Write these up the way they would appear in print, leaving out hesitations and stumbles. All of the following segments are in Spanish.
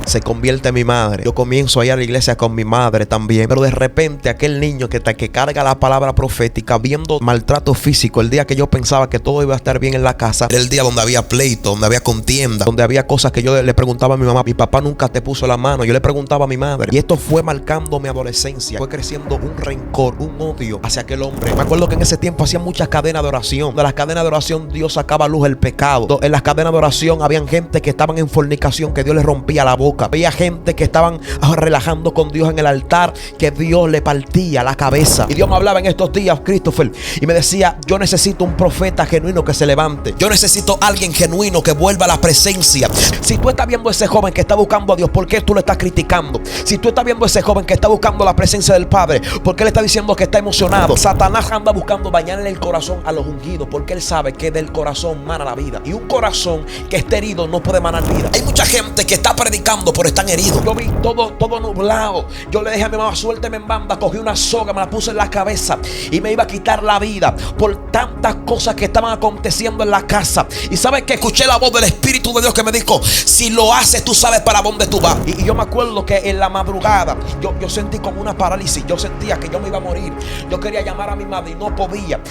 se convierte en mi madre. Yo comienzo a ir a la iglesia con mi madre también. Pero de repente aquel niño que carga la palabra profética, viendo maltrato físico, el día que yo pensaba que todo iba a estar bien en la casa, era el día donde había pleito, donde había contienda, donde había cosas que yo le preguntaba a mi mamá. Mi papá nunca te puso la mano. Yo le preguntaba a mi madre. Y esto fue marcando mi adolescencia. Fue creciendo un rencor, un odio hacia aquel hombre. Me acuerdo que en ese tiempo hacían muchas cadenas de oración. De las cadenas de oración Dios sacaba a luz el pecado. En las cadenas de oración habían gente que estaban en fornicación, que Dios les rompía la boca. Había gente que estaban relajando con Dios en el altar, que Dios le partía la cabeza. Y Dios me hablaba en estos días, Christopher, y me decía: yo necesito un profeta genuino que se levante. Yo necesito alguien genuino que vuelva a la presencia. Si tú estás viendo a ese joven que está buscando a Dios, ¿por qué tú lo estás criticando? Si tú estás viendo a ese joven que está buscando la presencia del Padre, ¿por qué le está diciendo que está emocionado? Satanás anda buscando bañarle el corazón a los ungidos, porque él sabe que del corazón mana la vida. Y un corazón que esté herido no puede manar vida. Hay mucha gente que está predicando pero están heridos. Yo vi todo nublado. Yo le dije a mi mamá: suélteme en banda. Cogí una soga, me la puse en la cabeza y me iba a quitar la vida por tantas cosas que estaban aconteciendo en la casa. Y sabes que escuché la voz del Espíritu de Dios que me dijo: si lo haces, tú sabes para dónde tú vas. Y yo me acuerdo que en la madrugada yo sentí como una parálisis. Yo sentía que yo me iba a morir. Yo quería llamar a mi madre y no podía.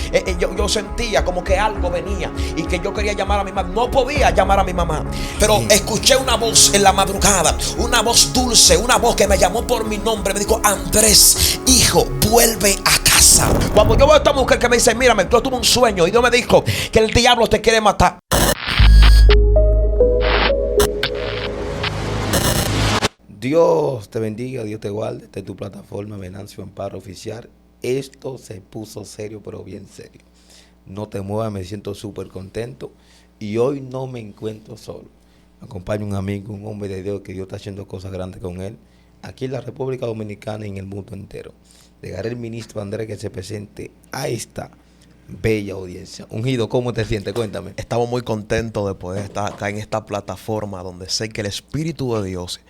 Yo sentía como que algo venía y que yo quería llamar a mi madre. No podía llamar a mi mamá. Pero escuché una voz en la madrugada, una voz dulce, una voz que me llamó por mi nombre. Me dijo: Andrés, hijo, vuelve a casa. Cuando yo veo a esta mujer que me dice: mírame, yo tuve un sueño y Dios me dijo que el diablo te quiere matar. Dios te bendiga, Dios te guarde. Esta es tu plataforma Venancio Amparo Oficial. Esto se puso serio, pero bien serio. No te muevas, me siento súper contento. Y hoy no me encuentro solo. Me acompaña un amigo, un hombre de Dios, que Dios está haciendo cosas grandes con él, aquí en la República Dominicana y en el mundo entero. Llegará el ministro Andrés que se presente a esta bella audiencia. Ungido, ¿cómo te sientes? Cuéntame. Estamos muy contentos de poder estar acá en esta plataforma donde sé que el Espíritu de Dios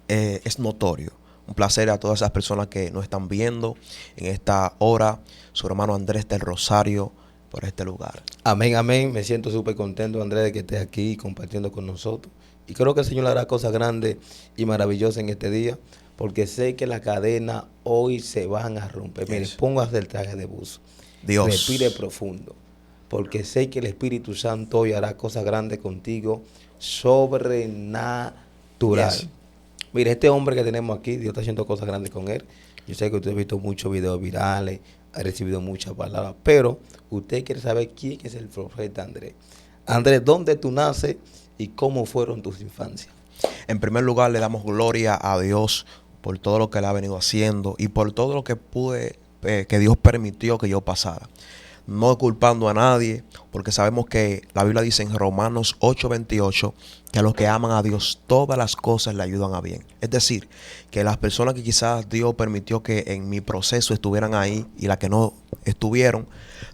es notorio. Un placer a todas esas personas que nos están viendo en esta hora. Su hermano Andrés del Rosario, por este lugar. Amén, amén. Me siento súper contento, Andrés, de que estés aquí compartiendo con nosotros. Y creo que el Señor hará cosas grandes y maravillosas en este día, porque sé que las cadenas hoy se van a romper. Mire, póngase el traje de buzo. Dios. Respire profundo, porque sé que el Espíritu Santo hoy hará cosas grandes contigo, sobrenatural. Yes. Mire, este hombre que tenemos aquí, Dios está haciendo cosas grandes con él. Yo sé que usted ha visto muchos videos virales, ha recibido muchas palabras, pero usted quiere saber quién es el profeta Andrés. Andrés, ¿dónde tú naces y cómo fueron tus infancias? En primer lugar, le damos gloria a Dios por todo lo que Él ha venido haciendo y por todo lo que que Dios permitió que yo pasara. No culpando a nadie, porque sabemos que la Biblia dice en Romanos 8:28 que a los que aman a Dios todas las cosas le ayudan a bien. Es decir, que las personas que quizás Dios permitió que en mi proceso estuvieran ahí y las que no estuvieron,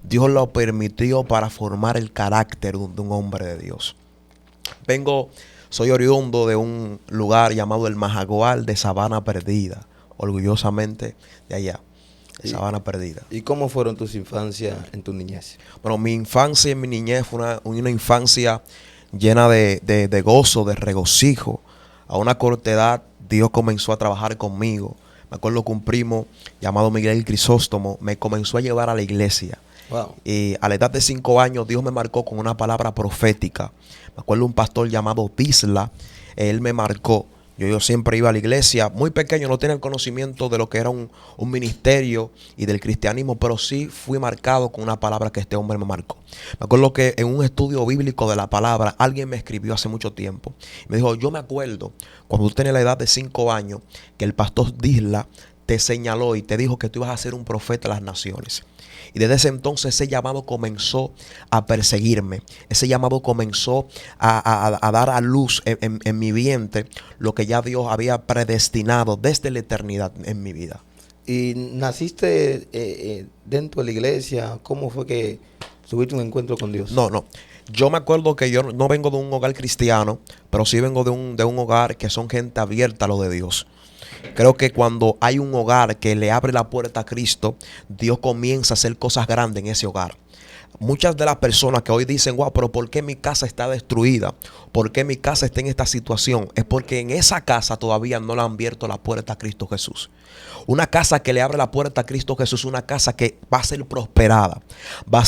Dios lo permitió para formar el carácter de un hombre de Dios. Soy oriundo de un lugar llamado el Majagual de Sabana Perdida, orgullosamente de allá. Sabana Perdida. ¿Y cómo fueron tus infancias en tu niñez? Bueno, mi infancia y mi niñez fue una infancia llena de gozo, de regocijo. A una corta edad, Dios comenzó a trabajar conmigo. Me acuerdo que un primo llamado Miguel Crisóstomo me comenzó a llevar a la iglesia. Wow. Y a la edad de 5 años, Dios me marcó con una palabra profética. Me acuerdo un pastor llamado Disla, él me marcó. Yo siempre iba a la iglesia, muy pequeño, no tenía el conocimiento de lo que era un ministerio y del cristianismo, pero sí fui marcado con una palabra que este hombre me marcó. Me acuerdo que en un estudio bíblico de la palabra, alguien me escribió hace mucho tiempo. Me dijo: yo me acuerdo cuando tú tenías la edad de 5 años, que el pastor Disla te señaló y te dijo que tú ibas a ser un profeta de las naciones. Y desde ese entonces ese llamado comenzó a perseguirme. Ese llamado comenzó a dar a luz en mi vientre lo que ya Dios había predestinado desde la eternidad en mi vida. ¿Y naciste dentro de la iglesia? ¿Cómo fue que tuviste un encuentro con Dios? No. Yo me acuerdo que yo no vengo de un hogar cristiano, pero sí vengo de un hogar que son gente abierta a lo de Dios. Creo que cuando hay un hogar que le abre la puerta a Cristo, Dios comienza a hacer cosas grandes en ese hogar. Muchas de las personas que hoy dicen: wow, pero ¿por qué mi casa está destruida? ¿Por qué mi casa está en esta situación? Es porque en esa casa todavía no le han abierto la puerta a Cristo Jesús. Una casa que le abre la puerta a Cristo Jesús, una casa que va a ser prosperada, va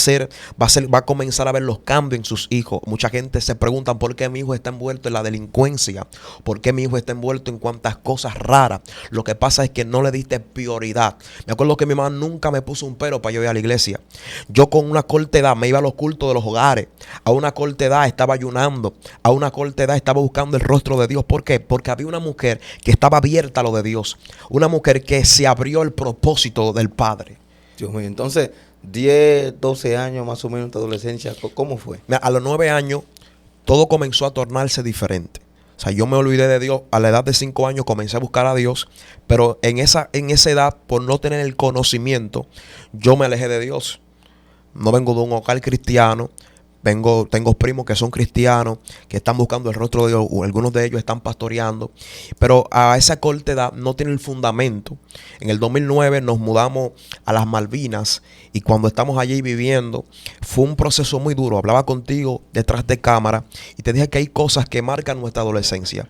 a comenzar a ver los cambios en sus hijos. Mucha gente se pregunta por qué mi hijo está envuelto en la delincuencia, por qué mi hijo está envuelto en cuantas cosas raras. Lo que pasa es que no le diste prioridad. Me acuerdo que mi mamá nunca me puso un pero para yo ir a la iglesia. Yo con una corta edad me iba a los cultos de los hogares, a una corta edad estaba ayunando, a una corta edad estaba buscando el rostro de Dios. ¿Por qué? Porque había una mujer que estaba abierta a lo de Dios, una mujer que se abrió el propósito del Padre. Dios mío, entonces 10, 12 años más o menos de adolescencia, ¿cómo fue? Mira, a los 9 años todo comenzó a tornarse diferente. O sea, yo me olvidé de Dios. A la edad de 5 años comencé a buscar a Dios, pero en esa edad, por no tener el conocimiento, yo me alejé de Dios. No vengo de un hogar cristiano. Tengo primos que son cristianos, que están buscando el rostro de Dios, algunos de ellos están pastoreando, pero a esa corta edad no tiene el fundamento. En el 2009 nos mudamos a las Malvinas y cuando estamos allí viviendo fue un proceso muy duro. Hablaba contigo detrás de cámara y te dije que hay cosas que marcan nuestra adolescencia.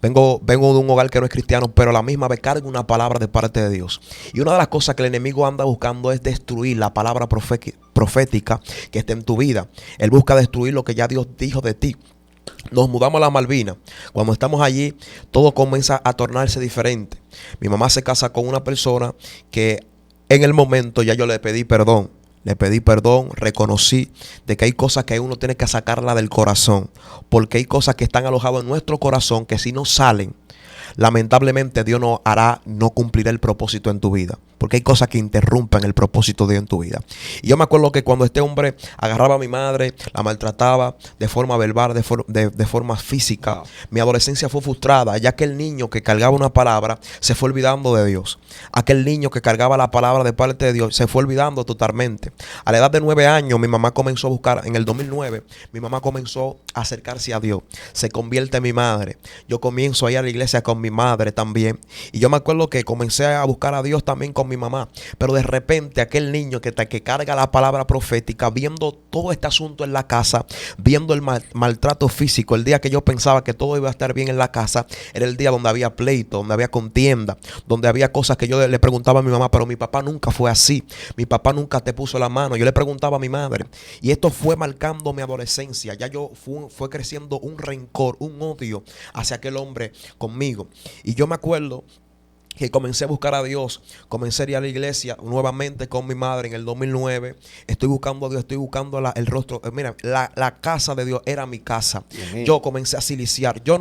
Vengo de un hogar que no es cristiano, pero a la misma vez cargo una palabra de parte de Dios. Y una de las cosas que el enemigo anda buscando es destruir la palabra profética que está en tu vida. Él busca destruir lo que ya Dios dijo de ti. Nos mudamos a las Malvinas. Cuando estamos allí, todo comienza a tornarse diferente. Mi mamá se casa con una persona que en el momento ya yo le pedí perdón. Reconocí de que hay cosas que uno tiene que sacarla del corazón, porque hay cosas que están alojadas en nuestro corazón que si no salen, lamentablemente Dios no cumplirá el propósito en tu vida, porque hay cosas que interrumpen el propósito de Dios en tu vida. Y yo me acuerdo que cuando este hombre agarraba a mi madre, la maltrataba de forma verbal, de forma física, wow, mi adolescencia fue frustrada, ya que el niño que cargaba una palabra se fue olvidando de Dios. Aquel niño que cargaba la palabra de parte de Dios se fue olvidando totalmente. A la edad de 9 años mi mamá comenzó a buscar, en el 2009 mi mamá comenzó a acercarse a Dios, se convierte en mi madre. Yo comienzo a ir a la iglesia con mi madre también, y yo me acuerdo que comencé a buscar a Dios también con mi mamá, pero de repente aquel niño que carga la palabra profética, viendo todo este asunto en la casa, viendo el maltrato físico, el día que yo pensaba que todo iba a estar bien en la casa, era el día donde había pleito, donde había contienda, donde había cosas que yo le preguntaba a mi mamá, pero mi papá nunca fue así, mi papá nunca te puso la mano. Yo le preguntaba a mi madre, y esto fue marcando mi adolescencia. Ya yo fue creciendo un rencor, un odio hacia aquel hombre conmigo. Y yo me acuerdo que comencé a buscar a Dios, comencé a ir a la iglesia nuevamente con mi madre en el 2009. Estoy buscando a Dios, estoy buscando el rostro. Mira, la casa de Dios era mi casa. Yo comencé a siliciar. Yo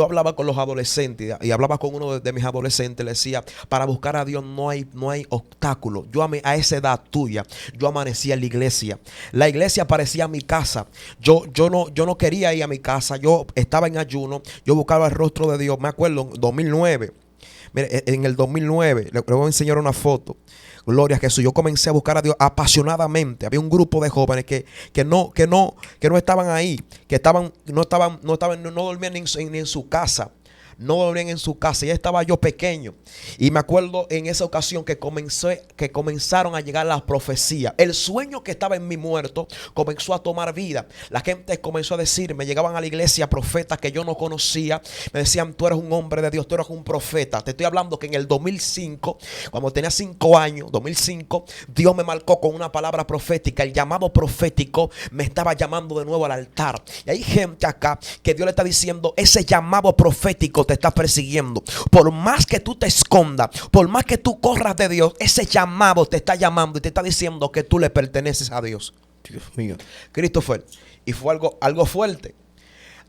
hablaba con los adolescentes y hablaba con uno de mis adolescentes. Le decía, para buscar a Dios no hay obstáculo. A esa edad tuya, yo amanecía en la iglesia. La iglesia parecía mi casa. Yo no quería ir a mi casa. Yo estaba en ayuno. Yo buscaba el rostro de Dios. Me acuerdo en 2009. Mire, en el 2009, le voy a enseñar una foto. Gloria a Jesús. Yo comencé a buscar a Dios apasionadamente. Había un grupo de jóvenes que no estaban ahí, no dormían ni en su casa. No dormían en su casa. Ya estaba yo pequeño. Y me acuerdo en esa ocasión que comenzaron a llegar las profecías. El sueño que estaba en mi muerto comenzó a tomar vida. La gente comenzó a decirme, llegaban a la iglesia profetas que yo no conocía. Me decían, tú eres un hombre de Dios, tú eres un profeta. Te estoy hablando que en el 2005, cuando tenía 5 años, 2005, Dios me marcó con una palabra profética. El llamado profético me estaba llamando de nuevo al altar. Y hay gente acá que Dios le está diciendo, ese llamado profético te está persiguiendo. Por más que tú te escondas, por más que tú corras de Dios, ese llamado te está llamando y te está diciendo que tú le perteneces a Dios. Dios mío, Christopher. Y fue algo fuerte.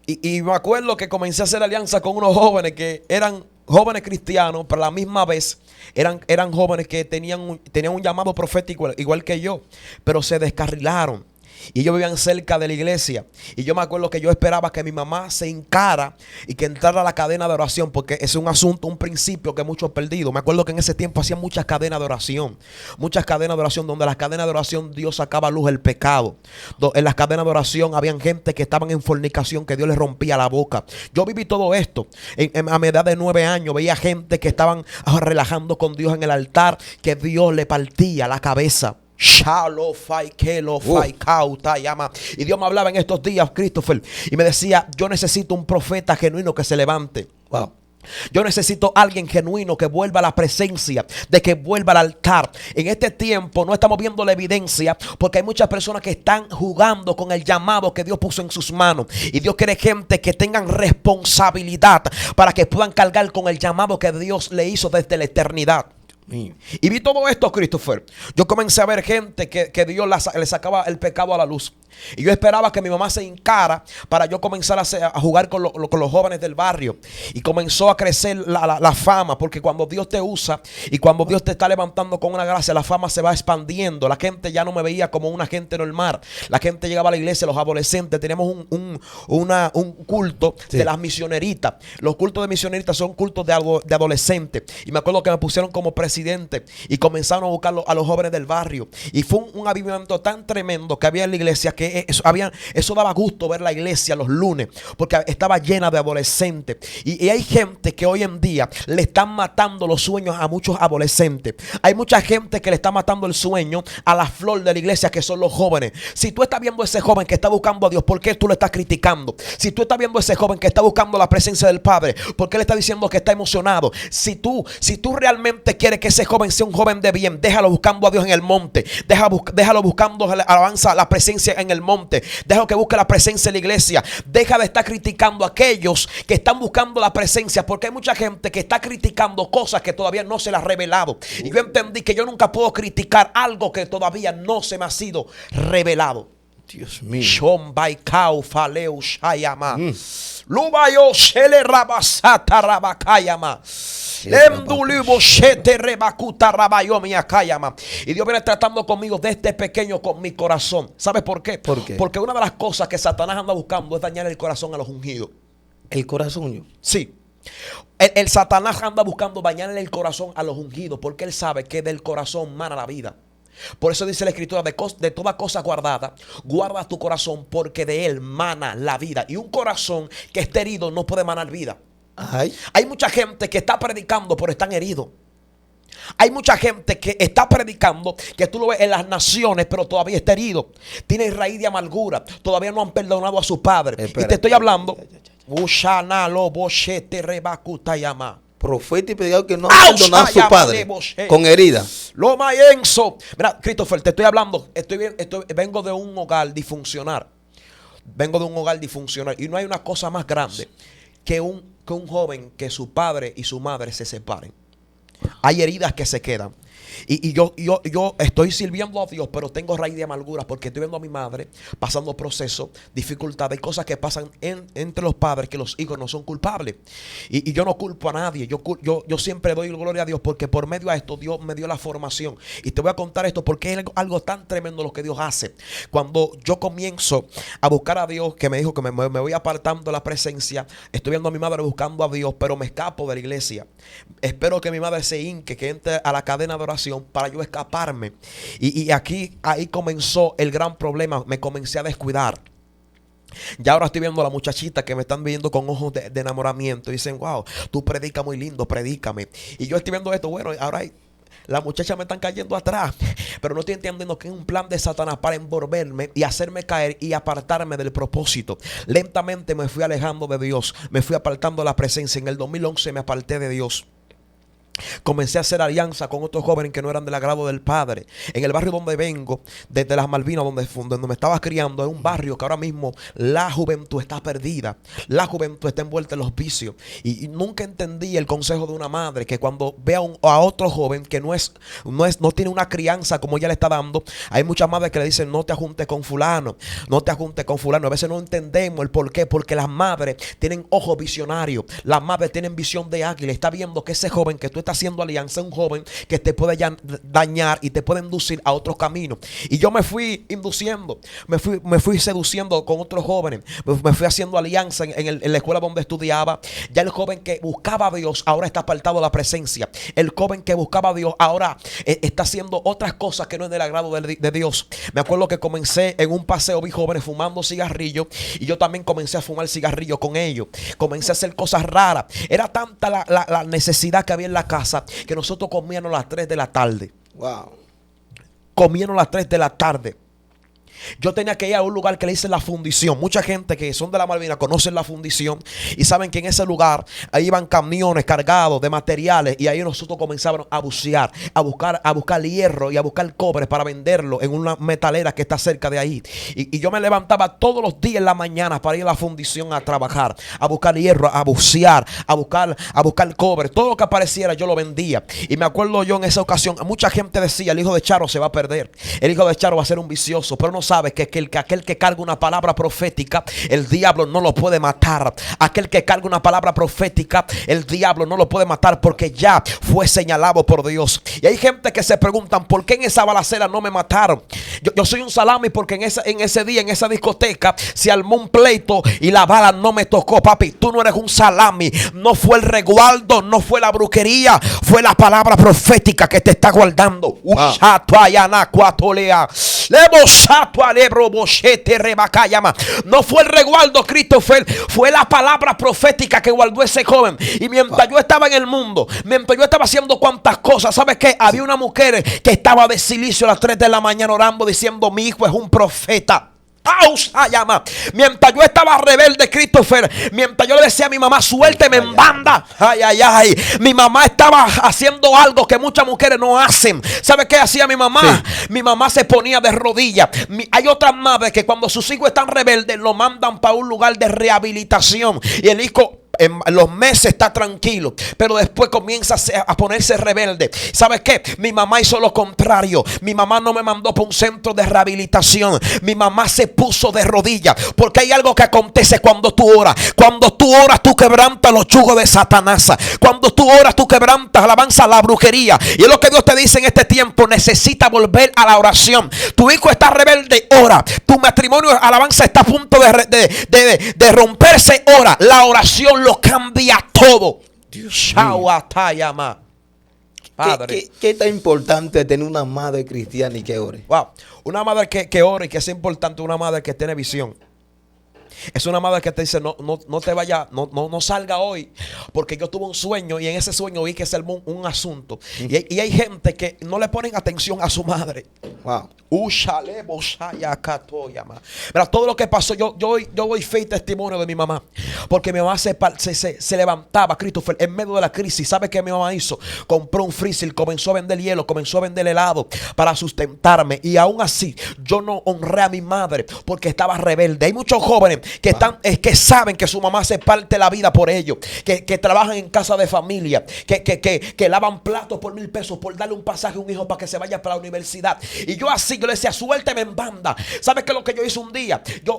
Y me acuerdo que comencé a hacer alianza con unos jóvenes que eran jóvenes cristianos, pero a la misma vez eran jóvenes que tenían un llamado profético igual que yo, pero se descarrilaron. Y ellos vivían cerca de la iglesia. Y yo me acuerdo que yo esperaba que mi mamá se hincara y que entrara a la cadena de oración, porque es un asunto, un principio que muchos perdidos. Me acuerdo que en ese tiempo hacían muchas cadenas de oración. Muchas cadenas de oración, donde las cadenas de oración Dios sacaba a luz el pecado. En las cadenas de oración habían gente que estaban en fornicación, que Dios les rompía la boca. Yo viví todo esto. A mi edad de 9 años veía gente que estaban relajando con Dios en el altar, que Dios le partía la cabeza. Shalo fai kelo fai kauta llama. Y Dios me hablaba en estos días, Christopher, y me decía: yo necesito un profeta genuino que se levante. Wow. Yo necesito alguien genuino que vuelva a la presencia, de que vuelva al altar. En este tiempo no estamos viendo la evidencia porque hay muchas personas que están jugando con el llamado que Dios puso en sus manos. Y Dios quiere gente que tengan responsabilidad para que puedan cargar con el llamado que Dios le hizo desde la eternidad. Y vi todo esto, Christopher. Yo comencé a ver gente que Dios le sacaba el pecado a la luz. Y yo esperaba que mi mamá se hincara para yo comenzar a jugar con los jóvenes del barrio. Y comenzó a crecer la fama, porque cuando Dios te usa y cuando Dios te está levantando con una gracia, la fama se va expandiendo. La gente ya no me veía como una gente normal. La gente llegaba a la iglesia, los adolescentes. Tenemos un culto de las misioneritas. Los cultos de misioneritas son cultos de adolescentes. Y me acuerdo que me pusieron como presidente y comenzaron a buscar a los jóvenes del barrio. Y fue un avivamiento tan tremendo que había en la iglesia que eso daba gusto ver la iglesia los lunes, porque estaba llena de adolescentes. Y hay gente que hoy en día le están matando los sueños a muchos adolescentes. Hay mucha gente que le está matando el sueño a la flor de la iglesia, que son los jóvenes. Si tú estás viendo a ese joven que está buscando a Dios, ¿por qué tú le estás criticando? Si tú estás viendo a ese joven que está buscando la presencia del Padre, ¿por qué le estás diciendo que está emocionado? Si tú realmente quieres que ese joven sea un joven de bien, déjalo buscando a Dios en el monte. Déjalo buscando alabanza, la presencia en el monte. Déjalo que busque la presencia en la iglesia. Deja de estar criticando a aquellos que están buscando la presencia, porque hay mucha gente que está criticando cosas que todavía no se las ha revelado. Y yo entendí que yo nunca puedo criticar algo que todavía no se me ha sido revelado. Dios mío. Shombaikau faleu shayama. Lubayo shele rabasata rabakayama. Y Dios viene tratando conmigo desde pequeño con mi corazón. ¿Sabes por qué? ¿Por qué? Porque una de las cosas que Satanás anda buscando es dañar el corazón a los ungidos. ¿El corazón? Sí. El Satanás anda buscando dañarle el corazón a los ungidos, porque él sabe que del corazón mana la vida. Por eso dice la escritura: de toda cosa guardada, guarda tu corazón, porque de él mana la vida. Y un corazón que esté herido no puede manar vida. Ay. Hay mucha gente que está predicando pero están heridos. Hay mucha gente que está predicando, que tú lo ves en las naciones, pero todavía está herido. Tiene raíz de amargura. Todavía no han perdonado a su padre. Y te estoy hablando. Profeta y predicador que no ha perdonado a su padre con heridas. Lo mayenso. Mira, Christopher, te estoy hablando. Vengo de un hogar disfuncional. Vengo de un hogar disfuncional. Y no hay una cosa más grande que un joven, que su padre y su madre se separen. Hay heridas que se quedan. Y yo estoy sirviendo a Dios, pero tengo raíz de amargura porque estoy viendo a mi madre pasando procesos, dificultades, cosas que pasan entre los padres, que los hijos no son culpables. Y yo no culpo a nadie. Yo siempre doy gloria a Dios porque por medio de esto Dios me dio la formación. Y te voy a contar esto porque es algo tan tremendo lo que Dios hace. Cuando yo comienzo a buscar a Dios, que me dijo que me voy apartando de la presencia, estoy viendo a mi madre buscando a Dios, pero me escapo de la iglesia. Espero que mi madre se hinque, que entre a la cadena de oración para yo escaparme. Y ahí comenzó el gran problema. Me comencé a descuidar. Ya ahora estoy viendo a la muchachita que me están viendo con ojos de enamoramiento. Y dicen: wow, tú predicas muy lindo, predícame. Y yo estoy viendo esto. Bueno, ahora las muchachas me están cayendo atrás. Pero no estoy entendiendo que es un plan de Satanás para envolverme y hacerme caer y apartarme del propósito. Lentamente me fui alejando de Dios. Me fui apartando de la presencia. En el 2011 me aparté de Dios. Comencé a hacer alianza con otros jóvenes que no eran del agrado del Padre. En el barrio donde vengo, desde las Malvinas, donde me estaba criando, es un barrio que ahora mismo la juventud está perdida. La juventud está envuelta en los vicios. Y nunca entendí el consejo de una madre que cuando ve a otro joven que no tiene una crianza como ella le está dando, hay muchas madres que le dicen: no te ajuntes con fulano, no te ajuntes con fulano. A veces no entendemos el por qué, porque las madres tienen ojos visionarios. Las madres tienen visión de águila. Está viendo que ese joven que tú estás haciendo alianza es un joven que te puede dañar y te puede inducir a otros caminos. Y yo me fui induciendo, me fui seduciendo con otros jóvenes, me fui haciendo alianza en la escuela donde estudiaba. Ya el joven que buscaba a Dios ahora está apartado de la presencia. El joven que buscaba a Dios ahora está haciendo otras cosas que no es del agrado de Dios. Me acuerdo que comencé en un paseo, vi jóvenes fumando cigarrillos y yo también comencé a fumar cigarrillos con ellos. Comencé a hacer cosas raras. Era tanta la necesidad que había en la casa que nosotros comíamos a las 3 de la tarde. Wow. comieron a las 3 de la tarde. Yo tenía que ir a un lugar que le dicen la fundición. Mucha gente que son de la Malvina conocen la fundición y saben que en ese lugar ahí iban camiones cargados de materiales y ahí nosotros comenzamos a bucear, a buscar hierro y a buscar cobre para venderlo en una metalera que está cerca de ahí. Y yo me levantaba todos los días en la mañana para ir a la fundición a trabajar, a buscar hierro, a bucear, a buscar cobre. Todo lo que apareciera yo lo vendía. Y me acuerdo yo en esa ocasión, mucha gente decía, el hijo de Charo se va a perder, el hijo de Charo va a ser un vicioso, pero no sabe que aquel que carga una palabra profética, el diablo no lo puede matar. Aquel que carga una palabra profética, el diablo no lo puede matar porque ya fue señalado por Dios. Y hay gente que se preguntan, ¿por qué en esa balacera no me mataron? Yo soy un salami porque en ese día, en esa discoteca, se armó un pleito y la bala no me tocó. Papi, tú no eres un salami. No fue el resguardo, no fue la brujería, fue la palabra profética que te está guardando. No fue el resguardo, Christopher, fue la palabra profética que guardó ese joven. Y mientras yo estaba en el mundo, mientras yo estaba haciendo cuantas cosas, ¿sabes qué? Había una mujer que estaba de silicio a las 3 de la mañana orando diciendo, mi hijo es un profeta. Mientras yo estaba rebelde, Christopher, mientras yo le decía a mi mamá, suélteme en banda, mi mamá estaba haciendo algo que muchas mujeres no hacen. ¿Sabe qué hacía mi mamá? Sí. Mi mamá se ponía de rodillas. Hay otras madres que cuando sus hijos están rebeldes lo mandan para un lugar de rehabilitación y el hijo en los meses está tranquilo, pero después comienza a ponerse rebelde. ¿Sabes qué? Mi mamá hizo lo contrario. Mi mamá no me mandó para un centro de rehabilitación. Mi mamá se puso de rodillas, porque hay algo que acontece cuando tú oras. Cuando tú oras, tú quebrantas los yugos de Satanás. Cuando tú oras, tú quebrantas, alabanza, la brujería. Y es lo que Dios te dice en este tiempo. Necesita volver a la oración. Tu hijo está rebelde, ora. Tu matrimonio, alabanza, está a punto de romperse, ora. La oración lo cambia todo. Padre. ¿Qué tan importante es tener una madre cristiana y que ore? Wow. Una madre que ore y que es importante, una madre que tiene visión. Es una madre que te dice, no te vayas, no salga hoy, porque yo tuve un sueño y en ese sueño vi que es un asunto. Y hay gente que no le ponen atención a su madre. Wow. Mira, todo lo que pasó, yo doy fe y testimonio de mi mamá, porque mi mamá se levantaba, Christopher, en medio de la crisis. ¿Sabe qué mi mamá hizo? Compró un freezer, comenzó a vender hielo, comenzó a vender helado para sustentarme, y aún así yo no honré a mi madre porque estaba rebelde. Hay muchos jóvenes que saben que su mamá se parte la vida por ellos, que trabajan en casa de familia, que lavan platos por 1,000 pesos por darle un pasaje a un hijo para que se vaya para la universidad. Y yo así, yo le decía, suélteme en banda. ¿Sabes qué es lo que yo hice un día? Yo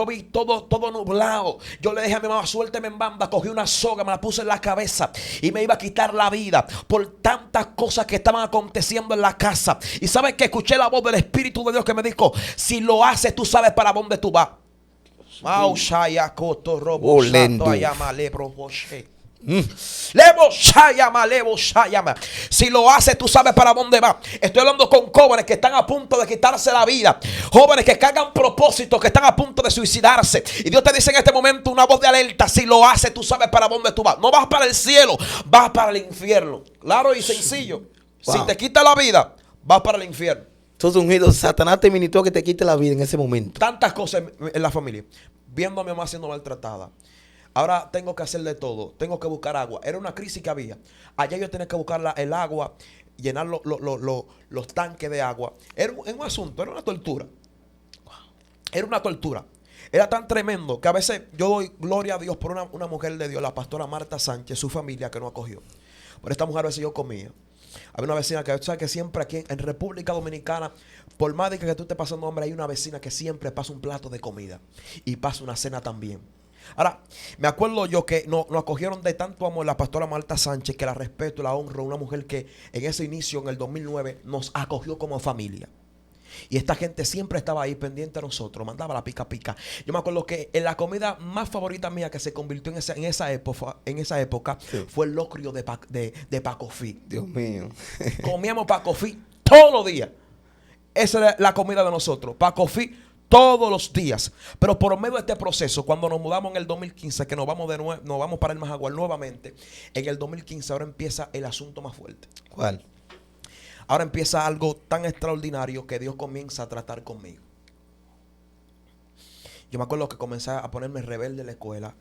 vi todo nublado. Yo le dije a mi mamá, suélteme en banda. Cogí una soga, me la puse en la cabeza y me iba a quitar la vida por tantas cosas que estaban aconteciendo en la casa. Y ¿sabes qué? Escuché la voz del Espíritu de Dios que me dijo, si lo haces, tú sabes para dónde tú vas. Si lo haces, tú sabes para dónde va. Estoy hablando con jóvenes que están a punto de quitarse la vida, jóvenes que cargan propósitos, que están a punto de suicidarse. Y Dios te dice en este momento una voz de alerta: si lo haces, tú sabes para dónde tú vas. No vas para el cielo, vas para el infierno. Claro y sencillo. Wow. Si te quita la vida, vas para el infierno. Entonces, ungido, Satanás te ministró que te quite la vida en ese momento. Tantas cosas en la familia. Viendo a mi mamá siendo maltratada. Ahora tengo que hacer de todo. Tengo que buscar agua. Era una crisis que había. Allá yo tenía que buscar el agua, llenar los tanques de agua. Era un asunto, era una tortura. Era una tortura. Era tan tremendo que a veces yo doy gloria a Dios por una mujer de Dios, la pastora Marta Sánchez, su familia que nos acogió. Por esta mujer a veces yo comía. Había una vecina que, ¿sabes? Que siempre aquí en República Dominicana, por más de que tú estés pasando hambre, hay una vecina que siempre pasa un plato de comida y pasa una cena también. Ahora, me acuerdo yo que nos acogieron de tanto amor la pastora Marta Sánchez, que la respeto, la honro, una mujer que en ese inicio, en el 2009, nos acogió como familia. Y esta gente siempre estaba ahí pendiente a nosotros, mandaba la pica pica. Yo me acuerdo que en la comida más favorita mía que se convirtió en esa época sí, fue el locrio de Pacofí. Dios mío. Comíamos Pacofí todos los días. Esa era la comida de nosotros, Pacofí todos los días. Pero por medio de este proceso, cuando nos mudamos en el 2015, que nos vamos para el Majagual nuevamente, en el 2015 ahora empieza el asunto más fuerte. ¿Cuál? Ahora empieza algo tan extraordinario que Dios comienza a tratar conmigo. Yo me acuerdo que comencé a ponerme rebelde en la escuela.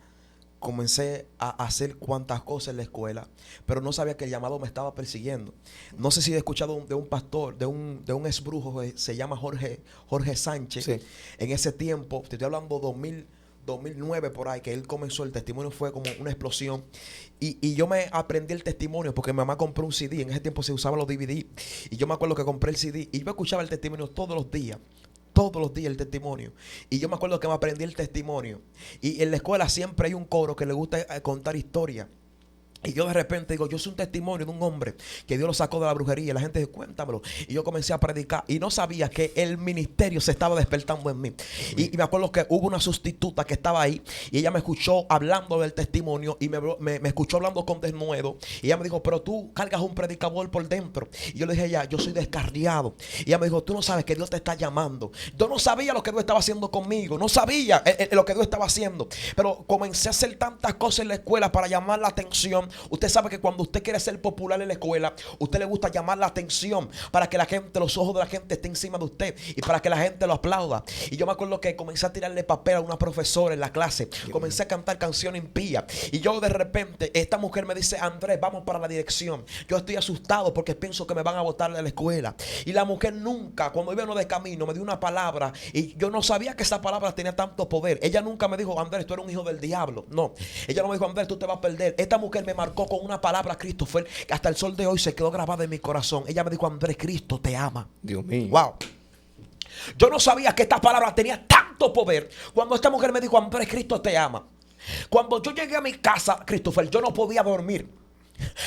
Comencé a hacer cuantas cosas en la escuela, pero no sabía que el llamado me estaba persiguiendo. No sé si he escuchado de un pastor, de un ex brujo, se llama Jorge Sánchez. Sí. En ese tiempo, te estoy hablando 2009 por ahí, que él comenzó, el testimonio fue como una explosión. Y yo me aprendí el testimonio porque mi mamá compró un CD. En ese tiempo se usaban los DVD. Y yo me acuerdo que compré el CD y yo escuchaba el testimonio todos los días. Todos los días el testimonio. Y yo me acuerdo que me aprendí el testimonio. Y en la escuela siempre hay un coro que le gusta contar historias. Y yo de repente digo, yo soy un testimonio de un hombre que Dios lo sacó de la brujería. Y la gente dice, cuéntamelo. Y yo comencé a predicar. Y no sabía que el ministerio se estaba despertando en mí. Y me acuerdo que hubo una sustituta que estaba ahí. Y ella me escuchó hablando del testimonio. Y me escuchó hablando con denuedo. Y ella me dijo, pero tú cargas un predicador por dentro. Y yo le dije a ella, yo soy descarriado. Y ella me dijo, tú no sabes que Dios te está llamando. Yo no sabía lo que Dios estaba haciendo conmigo. No sabía lo que Dios estaba haciendo. Pero comencé a hacer tantas cosas en la escuela para llamar la atención. Usted sabe que cuando usted quiere ser popular en la escuela, usted le gusta llamar la atención para que la gente, los ojos de la gente estén encima de usted y para que la gente lo aplauda. Y yo me acuerdo que comencé a tirarle papel a una profesora en la clase. Comencé a cantar canciones impías. Y yo de repente, esta mujer me dice, Andrés, vamos para la dirección. Yo estoy asustado porque pienso que me van a botar de la escuela. Y la mujer nunca, cuando iba uno de camino, me dio una palabra. Y yo no sabía que esa palabra tenía tanto poder. Ella nunca me dijo, Andrés, tú eres un hijo del diablo. No. Ella no me dijo, Andrés, tú te vas a perder. Esta mujer me marcó con una palabra, Christopher, que hasta el sol de hoy se quedó grabada en mi corazón. Ella me dijo, Andrés, Cristo te ama. Dios mío. Wow. Yo no sabía que esta palabra tenía tanto poder. Cuando esta mujer me dijo, Andrés, Cristo te ama. Cuando yo llegué a mi casa, Christopher, yo no podía dormir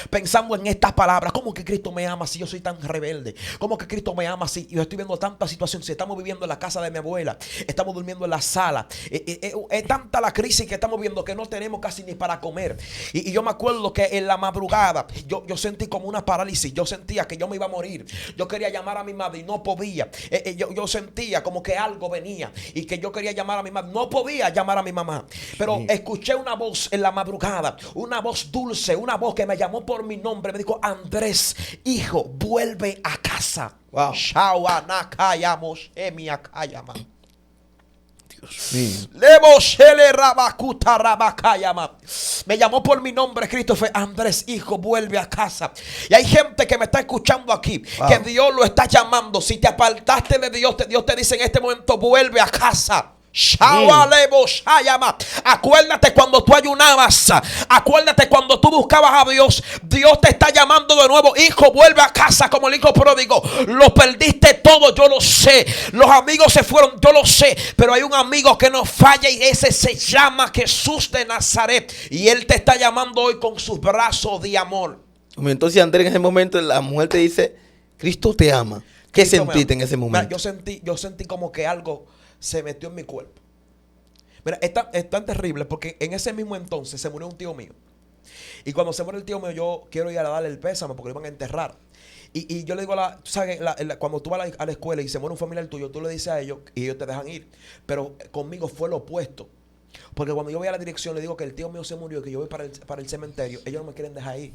pensando en estas palabras. ¿Cómo que Cristo me ama si yo soy tan rebelde? ¿Cómo que Cristo me ama si yo estoy viendo tantas situaciones? Si estamos viviendo en la casa de mi abuela, estamos durmiendo en la sala, es tanta la crisis que estamos viendo que no tenemos casi ni para comer. Y yo me acuerdo que en la madrugada yo sentí como una parálisis. Yo sentía que yo me iba a morir. Yo quería llamar a mi madre y no podía. Yo sentía como que algo venía y que yo quería llamar a mi madre. No podía llamar a mi mamá. Pero escuché una voz en la madrugada, una voz dulce, una voz que me llamó por mi nombre. Me dijo, Andrés, hijo, vuelve a casa. Wow. Dios mío. Me llamó por mi nombre, Christopher. Andrés, hijo, vuelve a casa. Y hay gente que me está escuchando aquí, wow, que Dios lo está llamando. Si te apartaste de Dios, Dios te dice en este momento, vuelve a casa. Acuérdate cuando tú ayunabas. Acuérdate cuando tú buscabas a Dios. Dios te está llamando de nuevo. Hijo, vuelve a casa como el hijo pródigo. Lo perdiste todo, yo lo sé. Los amigos se fueron, yo lo sé. Pero hay un amigo que no falla y ese se llama Jesús de Nazaret. Y Él te está llamando hoy con sus brazos de amor. Entonces, Andrés, en ese momento la mujer te dice, Cristo te ama. ¿Qué Cristo sentiste en ese momento? Yo sentí como que algo se metió en mi cuerpo. Mira, es tan terrible porque en ese mismo entonces se murió un tío mío. Y cuando se muere el tío mío, yo quiero ir a darle el pésame porque lo iban a enterrar. Y yo le digo tú sabes, cuando tú vas a la escuela y se muere un familiar tuyo, tú le dices a ellos y ellos te dejan ir. Pero conmigo fue lo opuesto. Porque cuando yo voy a la dirección, le digo que el tío mío se murió y que yo voy para el cementerio, ellos no me quieren dejar ir.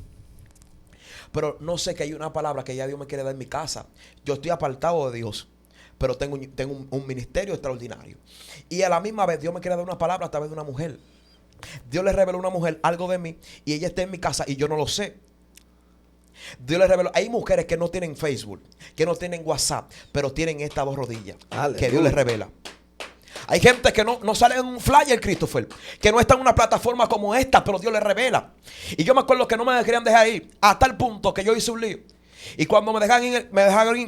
Pero no sé, que hay una palabra que ya Dios me quiere dar en mi casa. Yo estoy apartado de Dios, pero tengo un ministerio extraordinario. Y a la misma vez Dios me quiere dar una palabra a través de una mujer. Dios le reveló a una mujer algo de mí y ella está en mi casa y yo no lo sé. Dios le reveló. Hay mujeres que no tienen Facebook, que no tienen WhatsApp, pero tienen estas dos rodillas. Aleluya. Que Dios les revela. Hay gente que no sale en un flyer, Christopher, que no está en una plataforma como esta, pero Dios les revela. Y yo me acuerdo que no me querían dejar ir, a tal punto que yo hice un lío. Y cuando me dejan ir,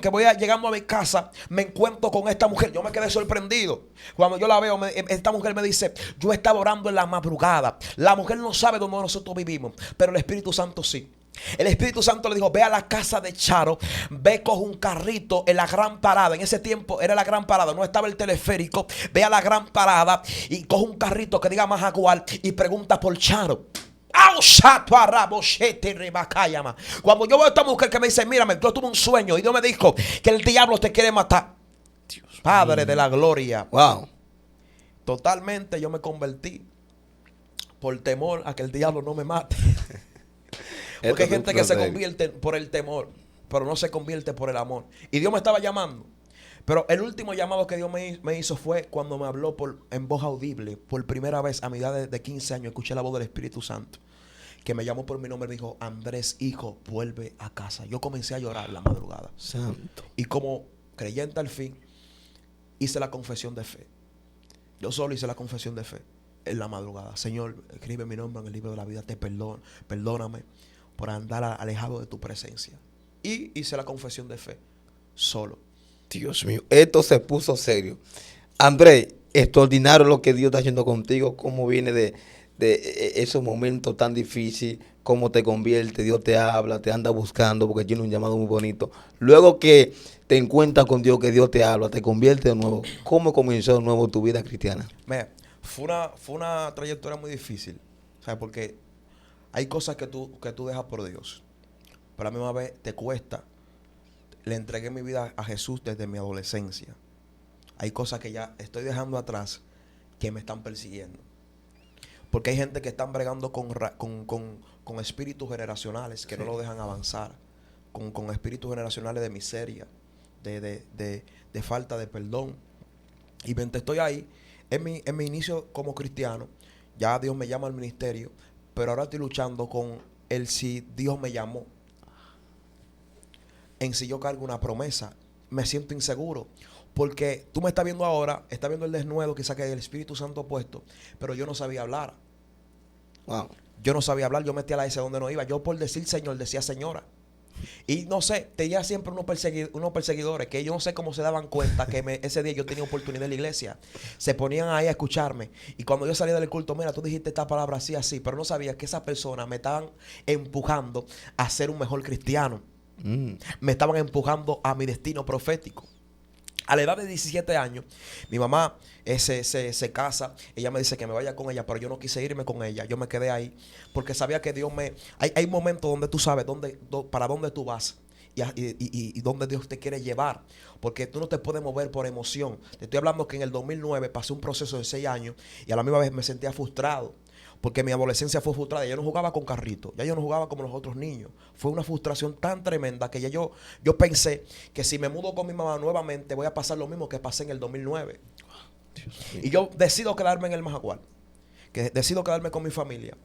que voy llegando a mi casa, me encuentro con esta mujer. Yo me quedé sorprendido. Cuando yo la veo, esta mujer me dice, yo estaba orando en la madrugada. La mujer no sabe dónde nosotros vivimos, pero el Espíritu Santo sí. El Espíritu Santo le dijo, ve a la casa de Charo, ve, coge un carrito en la Gran Parada. En ese tiempo era la Gran Parada, no estaba el teleférico. Ve a la Gran Parada y coge un carrito que diga Majagual y pregunta por Charo. Cuando yo veo a esta mujer que me dice, mírame, yo tuve un sueño y Dios me dijo que el diablo te quiere matar. Dios Padre de la gloria. Wow. Totalmente yo me convertí por temor a que el diablo no me mate. Porque hay gente que se convierte por el temor. pero no se convierte por el amor. Y Dios me estaba llamando. Pero el último llamado que Dios me hizo fue cuando me habló en voz audible. Por primera vez a mi edad de 15 años escuché la voz del Espíritu Santo, que me llamó por mi nombre y dijo: Andrés, hijo, vuelve a casa. Yo comencé a llorar la madrugada. Santo. Y como creyente al fin, hice la confesión de fe. Yo solo hice la confesión de fe en la madrugada. Señor, escribe mi nombre en el libro de la vida. Te perdono. Perdóname por andar alejado de tu presencia. Y hice la confesión de fe solo. Dios mío, esto se puso serio. Andrés, extraordinario lo que Dios está haciendo contigo, cómo viene de esos momentos tan difíciles, cómo te convierte, Dios te habla, te anda buscando porque tiene un llamado muy bonito. Luego que te encuentras con Dios, que Dios te habla, te convierte de nuevo. ¿Cómo comenzó de nuevo tu vida cristiana? Mira, fue una trayectoria muy difícil, ¿sabes? Porque hay cosas que tú dejas por Dios, pero a la misma vez te cuesta. Le entregué mi vida a Jesús desde mi adolescencia. Hay cosas que ya estoy dejando atrás que me están persiguiendo. Porque hay gente que están bregando con espíritus generacionales que no lo dejan avanzar. Con espíritus generacionales de miseria, de falta de perdón. Y mientras estoy ahí, en mi inicio como cristiano, ya Dios me llama al ministerio, pero ahora estoy luchando con el si Dios me llamó. En si yo cargo una promesa, me siento inseguro. Porque tú me estás viendo ahora, estás viendo el desnudo quizá que el Espíritu Santo ha puesto, pero yo no sabía hablar. Wow. Yo no sabía hablar, yo metía la S donde no iba. Yo por decir Señor decía señora. Y no sé, tenía siempre unos perseguidores que yo no sé cómo se daban cuenta que ese día yo tenía oportunidad en la iglesia. Se ponían ahí a escucharme. Y cuando yo salía del culto, mira, tú dijiste esta palabra así, así, pero no sabía que esas personas me estaban empujando a ser un mejor cristiano. Me estaban empujando a mi destino profético. A la edad de 17 años, mi mamá se casa. Ella me dice que me vaya con ella, pero yo no quise irme con ella. Yo me quedé ahí porque sabía que Dios me... Hay momentos donde tú sabes para dónde tú vas y dónde Dios te quiere llevar. Porque tú no te puedes mover por emoción. Te estoy hablando que en el 2009 pasé un proceso de 6 años y a la misma vez me sentía frustrado. Porque mi adolescencia fue frustrada. Yo no jugaba con carritos. Ya yo no jugaba como los otros niños. Fue una frustración tan tremenda que ya yo pensé que si me mudo con mi mamá nuevamente voy a pasar lo mismo que pasé en el 2009. Y yo decido quedarme en el Majagual. Que decido quedarme con mi familia.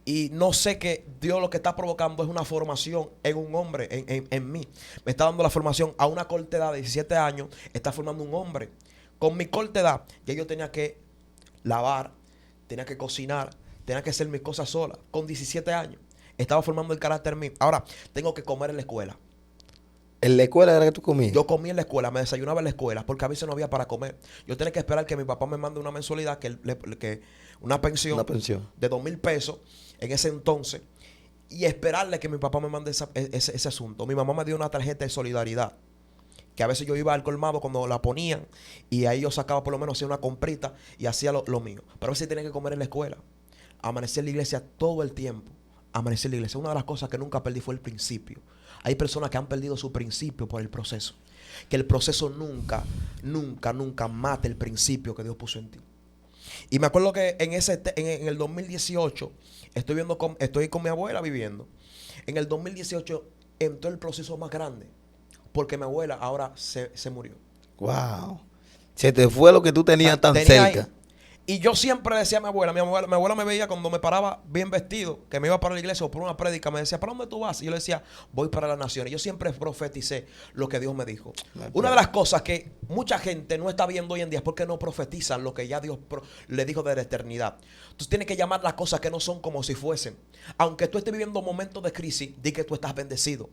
Y no sé que Dios lo que está provocando es una formación en un hombre, en mí. Me está dando la formación a una corta edad de 17 años. Está formando un hombre. Con mi corta edad ya yo tenía que lavar, tenía que cocinar, tenía que hacer mis cosas sola. Con 17 años. Estaba formando el carácter mío. Ahora, tengo que comer en la escuela. ¿En la escuela era que tú comías? Yo comía en la escuela, me desayunaba en la escuela, porque a veces no había para comer. Yo tenía que esperar que mi papá me mande una mensualidad, una pensión de 2,000 pesos en ese entonces, y esperarle que mi papá me mande ese asunto. Mi mamá me dio una tarjeta de solidaridad, que a veces yo iba al colmado cuando la ponían, y ahí yo sacaba por lo menos hacía una comprita y hacía lo mío. Pero a veces tenía que comer en la escuela. Amanecer en la iglesia todo el tiempo. Amanecer en la iglesia. Una de las cosas que nunca perdí fue el principio. Hay personas que han perdido su principio por el proceso. Que el proceso nunca mate el principio que Dios puso en ti. Y me acuerdo que en el 2018 estoy con mi abuela viviendo. En el 2018 entró el proceso más grande. Porque mi abuela ahora se murió. Wow. Se te fue lo que tú tenías tan cerca. Ahí. Y yo siempre decía a mi abuela me veía cuando me paraba bien vestido, que me iba para la iglesia o por una prédica, me decía, ¿para dónde tú vas? Y yo le decía, voy para las naciones. Yo siempre profeticé lo que Dios me dijo. Una de las cosas que mucha gente no está viendo hoy en día es porque no profetizan lo que ya Dios le dijo de la eternidad. Tú tienes que llamar las cosas que no son como si fuesen. Aunque tú estés viviendo momentos de crisis, di que tú estás bendecido.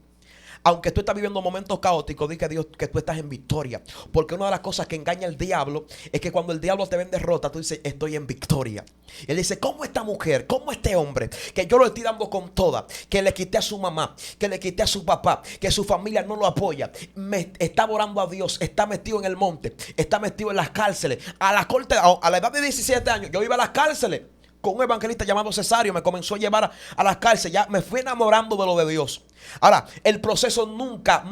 Aunque tú estás viviendo momentos caóticos, di que Dios, que tú estás en victoria. Porque una de las cosas que engaña al diablo es que cuando el diablo te ve en derrota, tú dices, estoy en victoria. Y él dice, ¿cómo esta mujer, cómo este hombre, que yo lo estoy dando con toda, que le quité a su mamá, que le quité a su papá, que su familia no lo apoya, me está orando a Dios, está metido en el monte, está metido en las cárceles, a la edad de 17 años, yo iba a las cárceles con un evangelista llamado Cesario, me comenzó a llevar a las cárceles, ya me fui enamorando de lo de Dios. Ahora, el proceso nunca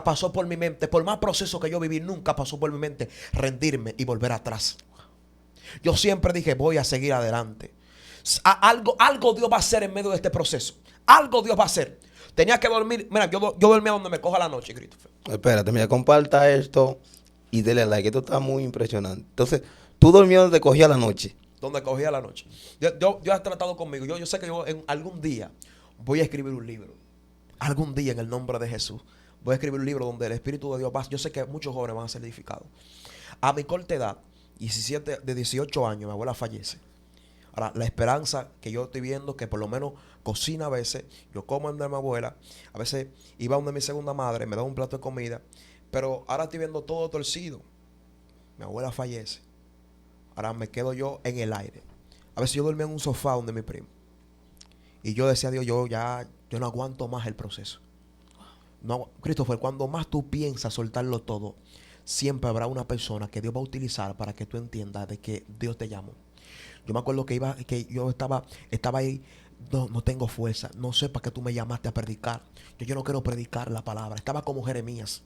pasó por mi mente, por más proceso que yo viví, nunca pasó por mi mente rendirme y volver atrás. Yo siempre dije, voy a seguir adelante. Algo Dios va a hacer en medio de este proceso. Algo Dios va a hacer. Tenía que dormir. Mira, yo dormía donde me coja la noche, Christopher. Espérate, mira, comparta esto y dele like. Esto está muy impresionante. Entonces, tú dormías donde cogía la noche. Donde cogía la noche. Yo he tratado conmigo. Yo sé que yo en algún día voy a escribir un libro. Algún día en el nombre de Jesús. Voy a escribir un libro donde el Espíritu de Dios va. Yo sé que muchos jóvenes van a ser edificados. A mi corta edad, de 18 años, mi abuela fallece. Ahora, la esperanza que yo estoy viendo, que por lo menos cocina a veces, yo como donde mi abuela, a veces iba donde mi segunda madre, me daba un plato de comida, pero ahora estoy viendo todo torcido. Mi abuela fallece. Ahora me quedo yo en el aire. A veces yo dormía en un sofá donde mi primo. Y yo decía a Dios, yo no aguanto más el proceso. No, Christopher, cuando más tú piensas soltarlo todo, siempre habrá una persona que Dios va a utilizar para que tú entiendas de que Dios te llamó. Yo me acuerdo que yo estaba ahí, no tengo fuerza, no sé para qué tú me llamaste a predicar. Yo no quiero predicar la palabra. Estaba como Jeremías.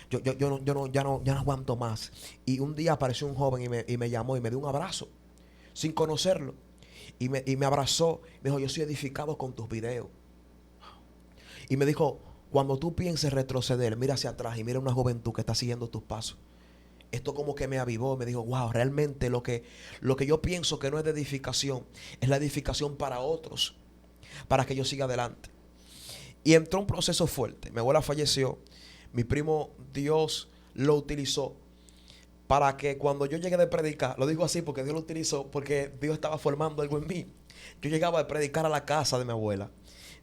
Ya no aguanto más. Y un día apareció un joven y me llamó y me dio un abrazo, sin conocerlo. Y me abrazó, me dijo, yo soy edificado con tus videos. Y me dijo, cuando tú pienses retroceder, mira hacia atrás y mira una juventud que está siguiendo tus pasos. Esto como que me avivó, me dijo, wow, realmente lo que yo pienso que no es de edificación, es la edificación para otros, para que yo siga adelante. Y entró un proceso fuerte. Mi abuela falleció, mi primo Dios lo utilizó para que cuando yo llegué de predicar, lo digo así porque Dios lo utilizó, porque Dios estaba formando algo en mí. Yo llegaba a predicar a la casa de mi abuela.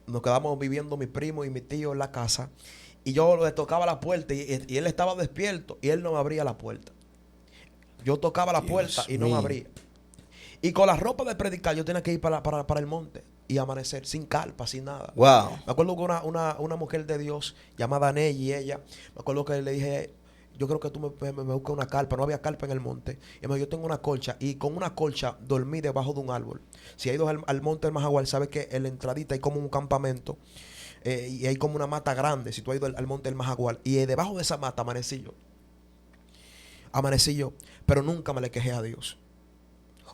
Nos quedamos viviendo mi primo y mi tío en la casa. Y yo le tocaba la puerta y él estaba despierto y él no me abría la puerta. Yo tocaba la puerta y no me abría. Y con la ropa de predicar yo tenía que ir para el monte y amanecer sin carpa, sin nada. Wow. Me acuerdo que una mujer de Dios llamada Nelly, ella, me acuerdo que le dije, yo creo que tú me buscas una carpa. No había carpa en el monte. Y me dijo, yo tengo una colcha. Y con una colcha dormí debajo de un árbol. Si has ido al monte del Majagual, sabes que en la entradita hay como un campamento. Y hay como una mata grande. Si tú has ido al monte del Majagual. Y debajo de esa mata amanecí yo. Pero nunca me le quejé a Dios.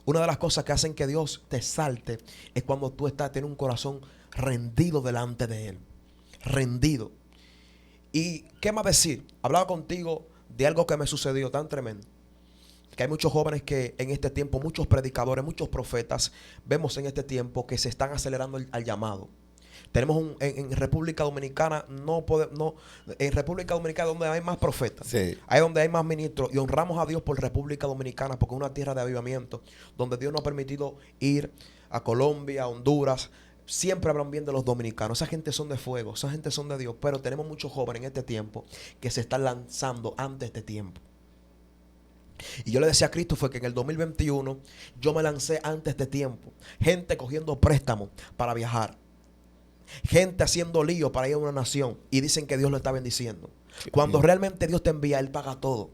Una de las cosas que hacen que Dios te salte es cuando tú tienes un corazón rendido delante de Él. Rendido. ¿Y qué más decir? Hablaba contigo de algo que me sucedió tan tremendo. Que hay muchos jóvenes que en este tiempo, muchos predicadores, muchos profetas, vemos en este tiempo que se están acelerando al llamado. Tenemos en República Dominicana, en República Dominicana donde hay más profetas, Sí. hay donde hay más ministros, y honramos a Dios por República Dominicana porque es una tierra de avivamiento, donde Dios nos ha permitido ir a Colombia, a Honduras. Siempre hablan bien de los dominicanos. Esa gente son de fuego, esa gente son de Dios. Pero tenemos muchos jóvenes en este tiempo que se están lanzando antes de este tiempo. Y yo le decía a Cristo fue que en el 2021 yo me lancé antes de este tiempo. Gente cogiendo préstamos para viajar. Gente haciendo lío para ir a una nación. Y dicen que Dios lo está bendiciendo. Cuando realmente Dios te envía, Él paga todo.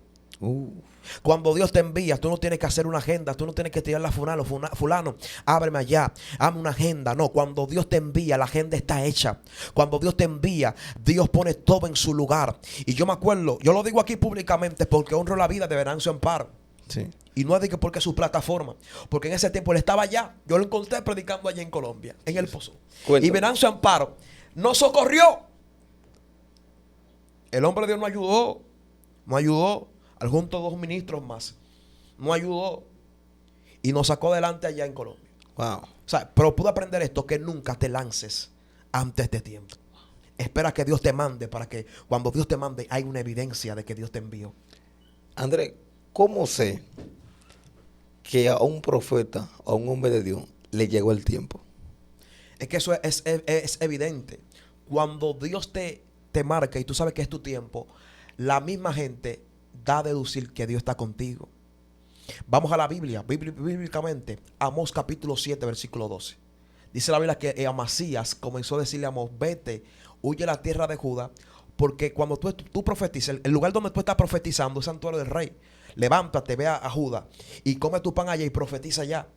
Cuando Dios te envía, tú no tienes que hacer una agenda, tú no tienes que tirarle a fulano, ábreme allá, hazme una agenda. No, cuando Dios te envía, la agenda está hecha. Cuando Dios te envía, Dios pone todo en su lugar. Y yo me acuerdo, yo lo digo aquí públicamente porque honro la vida de Venancio Amparo. Sí. Y no es de que porque su plataforma, porque en ese tiempo él estaba allá. Yo lo encontré predicando allá en Colombia, en El Pozo. Cuéntame. Y Venancio Amparo nos socorrió. El hombre de Dios nos ayudó. Al junto 2 ministros más. No ayudó. Y nos sacó adelante allá en Colombia. Wow. O sea, pero pude aprender esto, que nunca te lances antes de tiempo. Espera que Dios te mande para que cuando Dios te mande hay una evidencia de que Dios te envió. Andrés, ¿cómo sé que a un profeta o a un hombre de Dios le llegó el tiempo? Es que eso es evidente. Cuando Dios te marca y tú sabes que es tu tiempo, la misma gente da a deducir que Dios está contigo. Vamos a la Biblia, bíblicamente, Amós capítulo 7, versículo 12. Dice la Biblia que Amasías comenzó a decirle a Amós, vete, huye a la tierra de Judá, porque cuando tú profetizas, el lugar donde tú estás profetizando es santuario del rey. Levántate, ve a Judá y come tu pan allá y profetiza allá.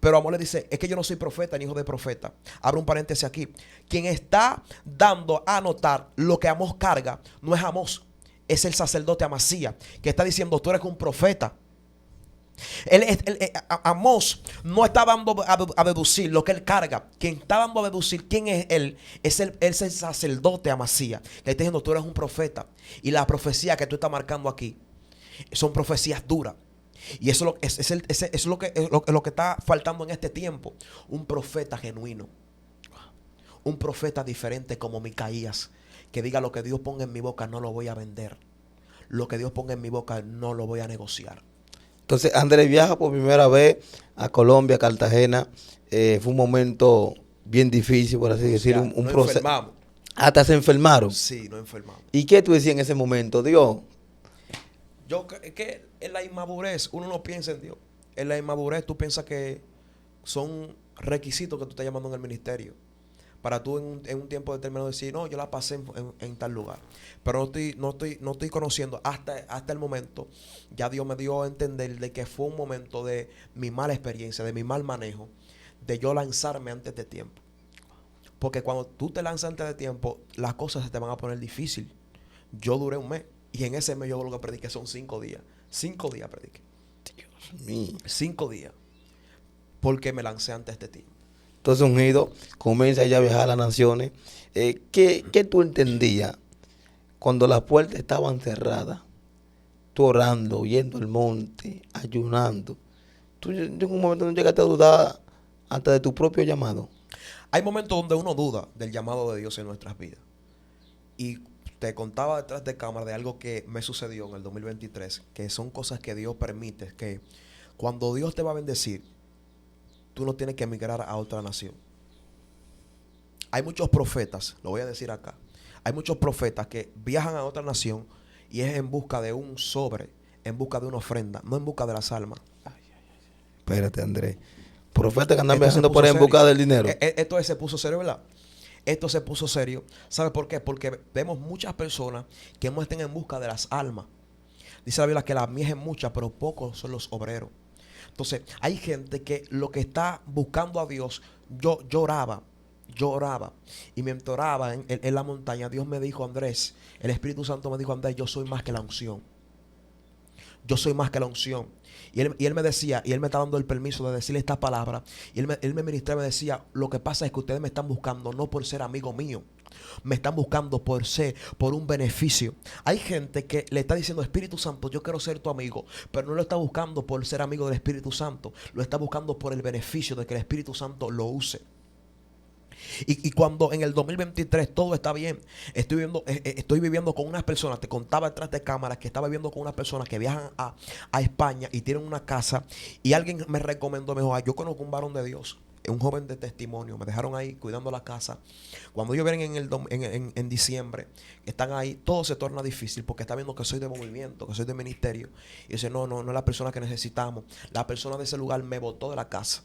Pero Amós le dice, es que yo no soy profeta ni hijo de profeta. Abre un paréntesis aquí. Quien está dando a notar lo que Amós carga no es Amós. Es el sacerdote Amasías que está diciendo, tú eres un profeta. Amós no está dando a deducir lo que él carga. Quien está dando a deducir quién es él es el sacerdote Amasías. Le está diciendo, tú eres un profeta. Y la profecía que tú estás marcando aquí son profecías duras. Y eso es lo que está faltando en este tiempo. Un profeta genuino. Un profeta diferente como Micaías. Que diga, lo que Dios ponga en mi boca no lo voy a vender. Lo que Dios ponga en mi boca no lo voy a negociar. Entonces, Andrés viaja por primera vez a Colombia, Cartagena. Fue un momento bien difícil, por así decir, un proceso. Enfermamos. Hasta se enfermaron. Sí, nos enfermamos. ¿Y qué tú decías en ese momento? Dios. Es que en la inmadurez uno no piensa en Dios. En la inmadurez tú piensas que son requisitos que tú estás llamando en el ministerio. Para tú en un tiempo determinado decir, no, yo la pasé en tal lugar. Pero no estoy conociendo hasta el momento. Ya Dios me dio a entender de que fue un momento de mi mala experiencia, de mi mal manejo, de yo lanzarme antes de tiempo. Porque cuando tú te lanzas antes de tiempo, las cosas se te van a poner difíciles. Yo duré un mes. Y en ese mes yo lo que prediqué son 5 días. 5 días prediqué. Dios mío. 5 días. Porque me lancé antes de tiempo. Entonces, Ungido comienza ya a viajar a las naciones. ¿Qué tú entendías cuando las puertas estaban cerradas? Tú orando, yendo al monte, ayunando. Tú en un momento no llegaste a dudar hasta de tu propio llamado. Hay momentos donde uno duda del llamado de Dios en nuestras vidas. Y te contaba detrás de cámara de algo que me sucedió en el 2023, que son cosas que Dios permite, que cuando Dios te va a bendecir, tú no tienes que emigrar a otra nación. Hay muchos profetas, lo voy a decir acá, hay muchos profetas que viajan a otra nación y es en busca de un sobre, en busca de una ofrenda, no en busca de las almas. Espérate, Andrés. Profetas que andan viajando por ahí en busca del dinero. Esto se puso serio, ¿verdad? Esto se puso serio. ¿Sabe por qué? Porque vemos muchas personas que no estén en busca de las almas. Dice la Biblia que la mies es mucha, pero pocos son los obreros. Entonces, hay gente que lo que está buscando a Dios, yo oraba. Y mientras oraba en la montaña, Dios me dijo, Andrés, el Espíritu Santo me dijo, Andrés, yo soy más que la unción. Yo soy más que la unción. Y él me decía, y él me está dando el permiso de decirle esta palabra. Y él me ministraba y me decía, lo que pasa es que ustedes me están buscando no por ser amigo mío. Me están buscando por un beneficio. Hay gente que le está diciendo, Espíritu Santo, yo quiero ser tu amigo. Pero no lo está buscando por ser amigo del Espíritu Santo. Lo está buscando por el beneficio de que el Espíritu Santo lo use. Y cuando en el 2023 todo está bien, estoy viviendo con unas personas, te contaba detrás de cámaras que estaba viviendo con unas personas que viajan a España y tienen una casa, y alguien me recomendó, me dijo, yo conozco un varón de Dios, un joven de testimonio, me dejaron ahí cuidando la casa. Cuando ellos vienen en diciembre, están ahí, todo se torna difícil porque está viendo que soy de movimiento, que soy de ministerio, y dice, no es la persona que necesitamos. La persona de ese lugar me botó de la casa.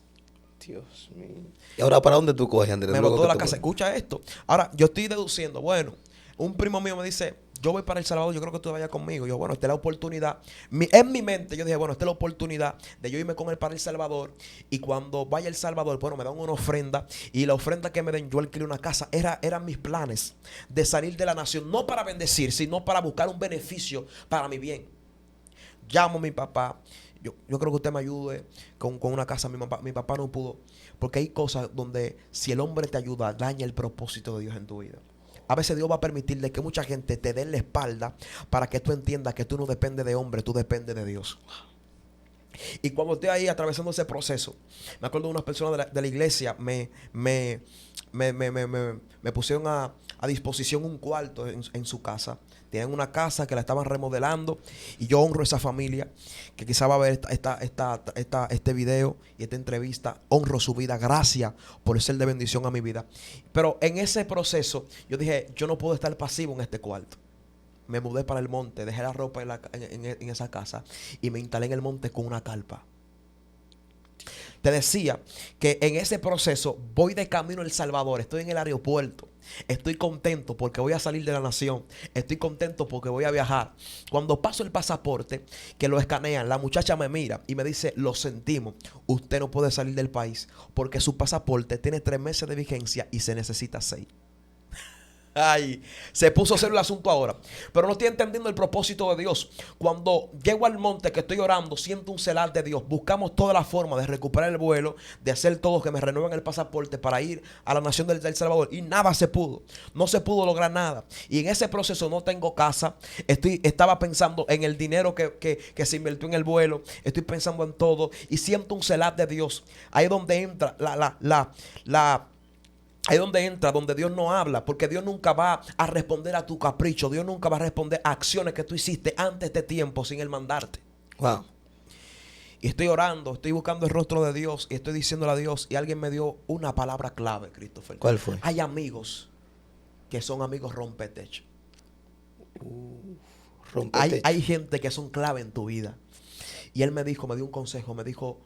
Dios mío. ¿Y ahora para dónde tú coges, Andrés? Me botó de la casa. Escucha esto. Ahora, yo estoy deduciendo, bueno, un primo mío me dice, yo voy para El Salvador, yo creo que tú vayas conmigo. Yo, bueno, esta es la oportunidad. En mi mente yo dije, bueno, esta es la oportunidad de yo irme con él para El Salvador. Y cuando vaya a El Salvador, bueno, me dan una ofrenda. Y la ofrenda que me den, yo alquilé una casa. Eran mis planes de salir de la nación, no para bendecir, sino para buscar un beneficio para mi bien. Llamo a mi papá. Yo creo que usted me ayude con una casa. Mi papá no pudo. Porque hay cosas donde si el hombre te ayuda, daña el propósito de Dios en tu vida. A veces Dios va a permitir de que mucha gente te dé la espalda para que tú entiendas que tú no dependes de hombre, tú dependes de Dios. Y cuando estoy ahí atravesando ese proceso, me acuerdo de unas personas de la iglesia me pusieron a disposición un cuarto en su casa. Tienen una casa que la estaban remodelando y yo honro a esa familia que quizá va a ver este video y esta entrevista. Honro su vida, gracias por ser de bendición a mi vida. Pero en ese proceso yo dije, yo no puedo estar pasivo en este cuarto. Me mudé para el monte, dejé la ropa en esa casa y me instalé en el monte con una carpa. Te decía que en ese proceso voy de camino a El Salvador, estoy en el aeropuerto, estoy contento porque voy a salir de la nación, estoy contento porque voy a viajar. Cuando paso el pasaporte, que lo escanean, la muchacha me mira y me dice, lo sentimos, usted no puede salir del país porque su pasaporte tiene 3 meses de vigencia y se necesita 6. Ay, se puso serio el asunto ahora. Pero no estoy entendiendo el propósito de Dios. Cuando llego al monte que estoy orando, siento un celar de Dios. Buscamos toda la forma de recuperar el vuelo, de hacer todo, que me renueven el pasaporte para ir a la nación del Salvador. Y nada se pudo. No se pudo lograr nada. Y en ese proceso no tengo casa. Estaba pensando en el dinero que se invirtió en el vuelo. Estoy pensando en todo. Y siento un celar de Dios. Ahí es donde entra ahí es donde entra, donde Dios no habla, porque Dios nunca va a responder a tu capricho. Dios nunca va a responder a acciones que tú hiciste antes de tiempo sin Él mandarte. Wow. Y estoy orando, estoy buscando el rostro de Dios y estoy diciéndole a Dios, y alguien me dio una palabra clave, Christopher. ¿Cuál fue? Hay amigos que son amigos rompetecho. Hay gente que son clave en tu vida. Y Él me dio un consejo, me dijo,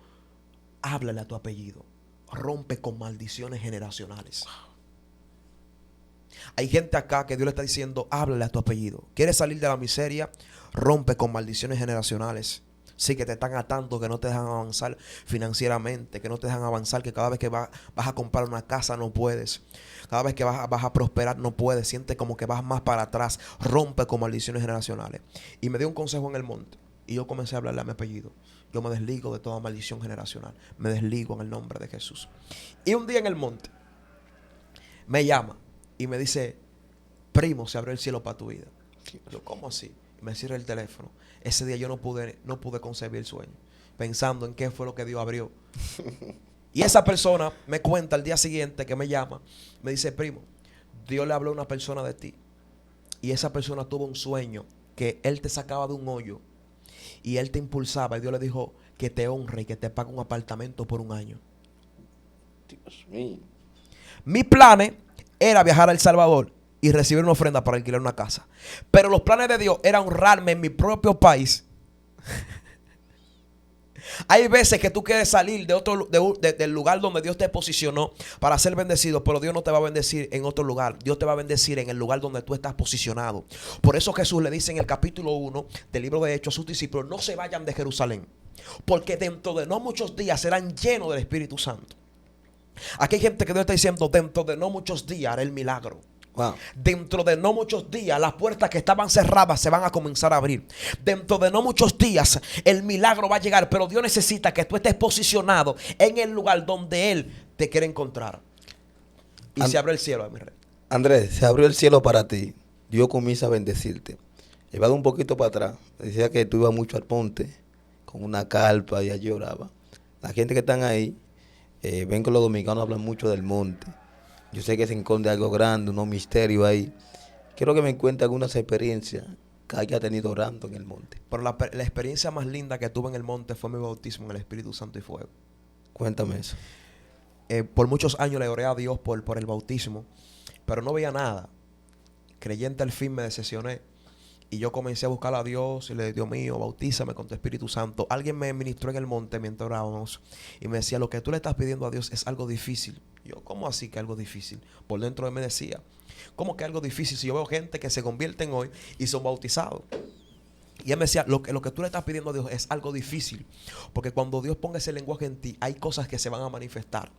háblale a tu apellido. Rompe con maldiciones generacionales. Hay gente acá que Dios le está diciendo, háblale a tu apellido. ¿Quieres salir de la miseria? Rompe con maldiciones generacionales. Sí, que te están atando, que no te dejan avanzar financieramente, que no te dejan avanzar, que cada vez que vas a comprar una casa no puedes. Cada vez que vas a prosperar no puedes. Sientes como que vas más para atrás. Rompe con maldiciones generacionales. Y me dio un consejo en el monte. Y yo comencé a hablarle a mi apellido. Yo me desligo de toda maldición generacional. Me desligo en el nombre de Jesús. Y un día en el monte me llama y me dice, primo, se abrió el cielo para tu vida. Yo, ¿cómo así? Y me cierra el teléfono. Ese día yo no pude concebir el sueño, pensando en qué fue lo que Dios abrió. Y esa persona me cuenta al día siguiente que me llama, me dice, primo, Dios le habló a una persona de ti. Y esa persona tuvo un sueño que Él te sacaba de un hoyo y Él te impulsaba, y Dios le dijo que te honre y que te pague un apartamento por un año. Dios mío. Mis planes era viajar a El Salvador y recibir una ofrenda para alquilar una casa. Pero los planes de Dios eran honrarme en mi propio país. Hay veces que tú quieres salir del lugar donde Dios te posicionó para ser bendecido, pero Dios no te va a bendecir en otro lugar. Dios te va a bendecir en el lugar donde tú estás posicionado. Por eso Jesús le dice en el capítulo 1 del libro de Hechos a sus discípulos, no se vayan de Jerusalén, porque dentro de no muchos días serán llenos del Espíritu Santo. Aquí hay gente que Dios está diciendo, dentro de no muchos días hará el milagro. Wow. Dentro de no muchos días las puertas que estaban cerradas se van a comenzar a abrir. Dentro de no muchos días el milagro va a llegar. Pero Dios necesita que tú estés posicionado en el lugar donde Él te quiere encontrar. Y se abrió el cielo, mi rey. Andrés, se abrió el cielo para ti. Dios comienza a bendecirte. Llevado un poquito para atrás, decía que tú ibas mucho al monte con una carpa y allí oraba. La gente que están ahí, ven que los dominicanos hablan mucho del monte. Yo sé que se esconde algo grande, unos misterios ahí. Quiero que me cuente algunas experiencias que haya tenido orando en el monte. Pero la experiencia más linda que tuve en el monte fue mi bautismo en el Espíritu Santo y fuego. Cuéntame eso. Por muchos años le oré a Dios por el bautismo, pero no veía nada. Creyente al fin me decepcioné. Y yo comencé a buscar a Dios y le dije, Dios mío, bautízame con tu Espíritu Santo. Alguien me ministró en el monte mientras orábamos y me decía, lo que tú le estás pidiendo a Dios es algo difícil. Yo, ¿cómo así que algo difícil? Por dentro de mí me decía, ¿cómo que algo difícil? Si yo veo gente que se convierten hoy y son bautizados. Y él me decía, lo que tú le estás pidiendo a Dios es algo difícil. Porque cuando Dios ponga ese lenguaje en ti, hay cosas que se van a manifestar.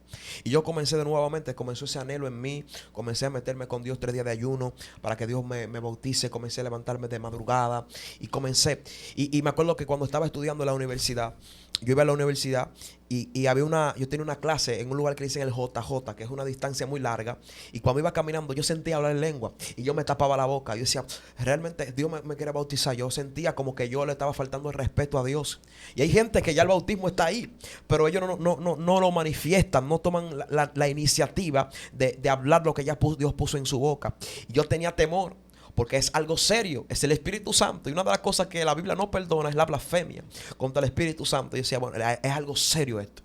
Y yo comencé comenzó ese anhelo en mí. Comencé a meterme con Dios 3 días de ayuno para que Dios me bautice. Comencé a levantarme de madrugada. Y comencé. Y me acuerdo que cuando estaba estudiando en la universidad, yo iba a la universidad y yo tenía una clase en un lugar que dicen el JJ, que es una distancia muy larga. Y cuando iba caminando, yo sentía hablar en lengua y yo me tapaba la boca. Yo decía, realmente Dios me quiere bautizar. Yo sentía como que yo le estaba faltando el respeto a Dios. Y hay gente que ya el bautismo está ahí, pero ellos no lo manifiestan, no toman la iniciativa de hablar lo que ya Dios puso en su boca. Y yo tenía temor, porque es algo serio, es el Espíritu Santo. Y una de las cosas que la Biblia no perdona es la blasfemia contra el Espíritu Santo. Y yo decía, bueno, es algo serio esto.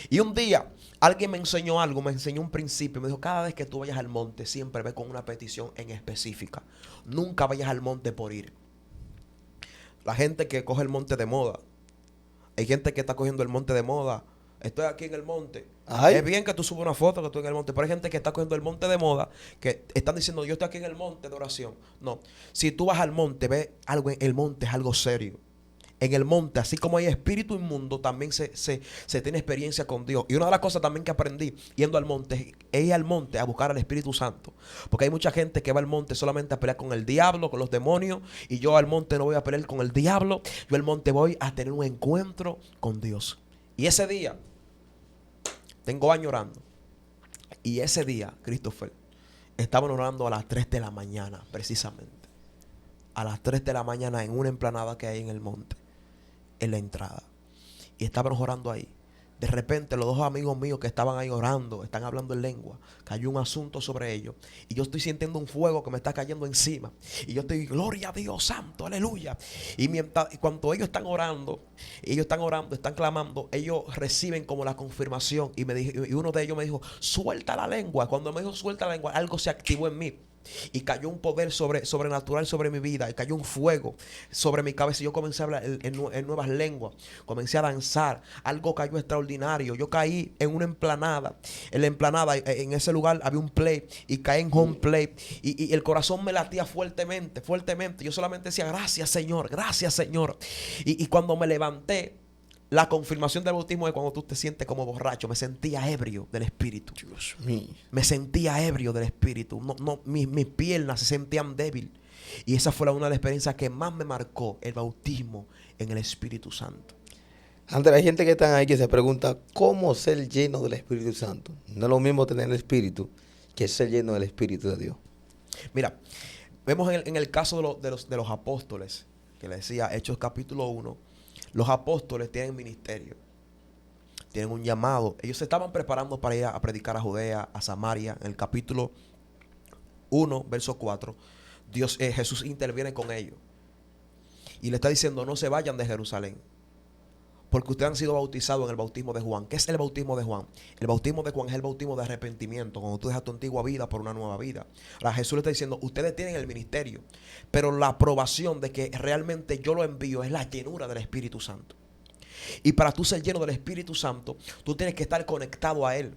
Y un día alguien me enseñó algo, me enseñó un principio. Me dijo, cada vez que tú vayas al monte, siempre ve con una petición en específica. Nunca vayas al monte por ir. La gente que coge el monte de moda, hay gente que está cogiendo el monte de moda. Estoy aquí en el monte. Ay. Es bien que tú subas una foto que estoy en el monte, pero hay gente que está cogiendo el monte de moda, que están diciendo, yo estoy aquí en el monte de oración. No, si tú vas al monte, ve algo, el monte es algo serio. En el monte, así como hay espíritu inmundo, también se tiene experiencia con Dios. Y una de las cosas también que aprendí yendo al monte es ir al monte a buscar al Espíritu Santo. Porque hay mucha gente que va al monte solamente a pelear con el diablo, con los demonios. Y yo al monte no voy a pelear con el diablo. Yo al monte voy a tener un encuentro con Dios. Y ese día, tengo años orando. Y ese día, Christopher, estaban orando a las 3 de la mañana, precisamente. A las 3 de la mañana en una emplanada que hay en el monte, en la entrada. Y estábamos orando ahí. De repente los dos amigos míos que estaban ahí orando, están hablando en lengua, cayó un asunto sobre ellos. Y yo estoy sintiendo un fuego que me está cayendo encima. Y yo estoy, gloria a Dios santo, aleluya. Y cuando ellos están orando, están clamando, ellos reciben como la confirmación. Y uno de ellos me dijo, suelta la lengua. Cuando me dijo suelta la lengua, algo se activó en mí. Y cayó un poder sobrenatural sobre mi vida. Y cayó un fuego sobre mi cabeza. Y yo comencé a hablar en nuevas lenguas. Comencé a danzar. Algo cayó extraordinario. Yo caí en una emplanada. En la emplanada, en ese lugar había un play. Y caí en home play. Y el corazón me latía fuertemente, fuertemente. Yo solamente decía, gracias Señor, gracias Señor. Y cuando me levanté, la confirmación del bautismo es cuando tú te sientes como borracho. Me sentía ebrio del Espíritu. Dios mío. Me sentía ebrio del Espíritu. Mis piernas se sentían débiles. Y esa fue una de las experiencias que más me marcó, el bautismo en el Espíritu Santo. Andrés, hay gente que está ahí que se pregunta cómo ser lleno del Espíritu Santo. No es lo mismo tener el Espíritu que ser lleno del Espíritu de Dios. Mira, vemos en el caso de los apóstoles, que le decía Hechos capítulo 1, los apóstoles tienen ministerio, tienen un llamado. Ellos se estaban preparando para ir a predicar a Judea, a Samaria. En el capítulo 1, verso 4, Jesús interviene con ellos y le está diciendo, no se vayan de Jerusalén, porque ustedes han sido bautizados en el bautismo de Juan. ¿Qué es el bautismo de Juan? El bautismo de Juan es el bautismo de arrepentimiento, cuando tú dejas tu antigua vida por una nueva vida. Ahora Jesús le está diciendo, ustedes tienen el ministerio, pero la aprobación de que realmente yo lo envío es la llenura del Espíritu Santo. Y para tú ser lleno del Espíritu Santo, tú tienes que estar conectado a Él.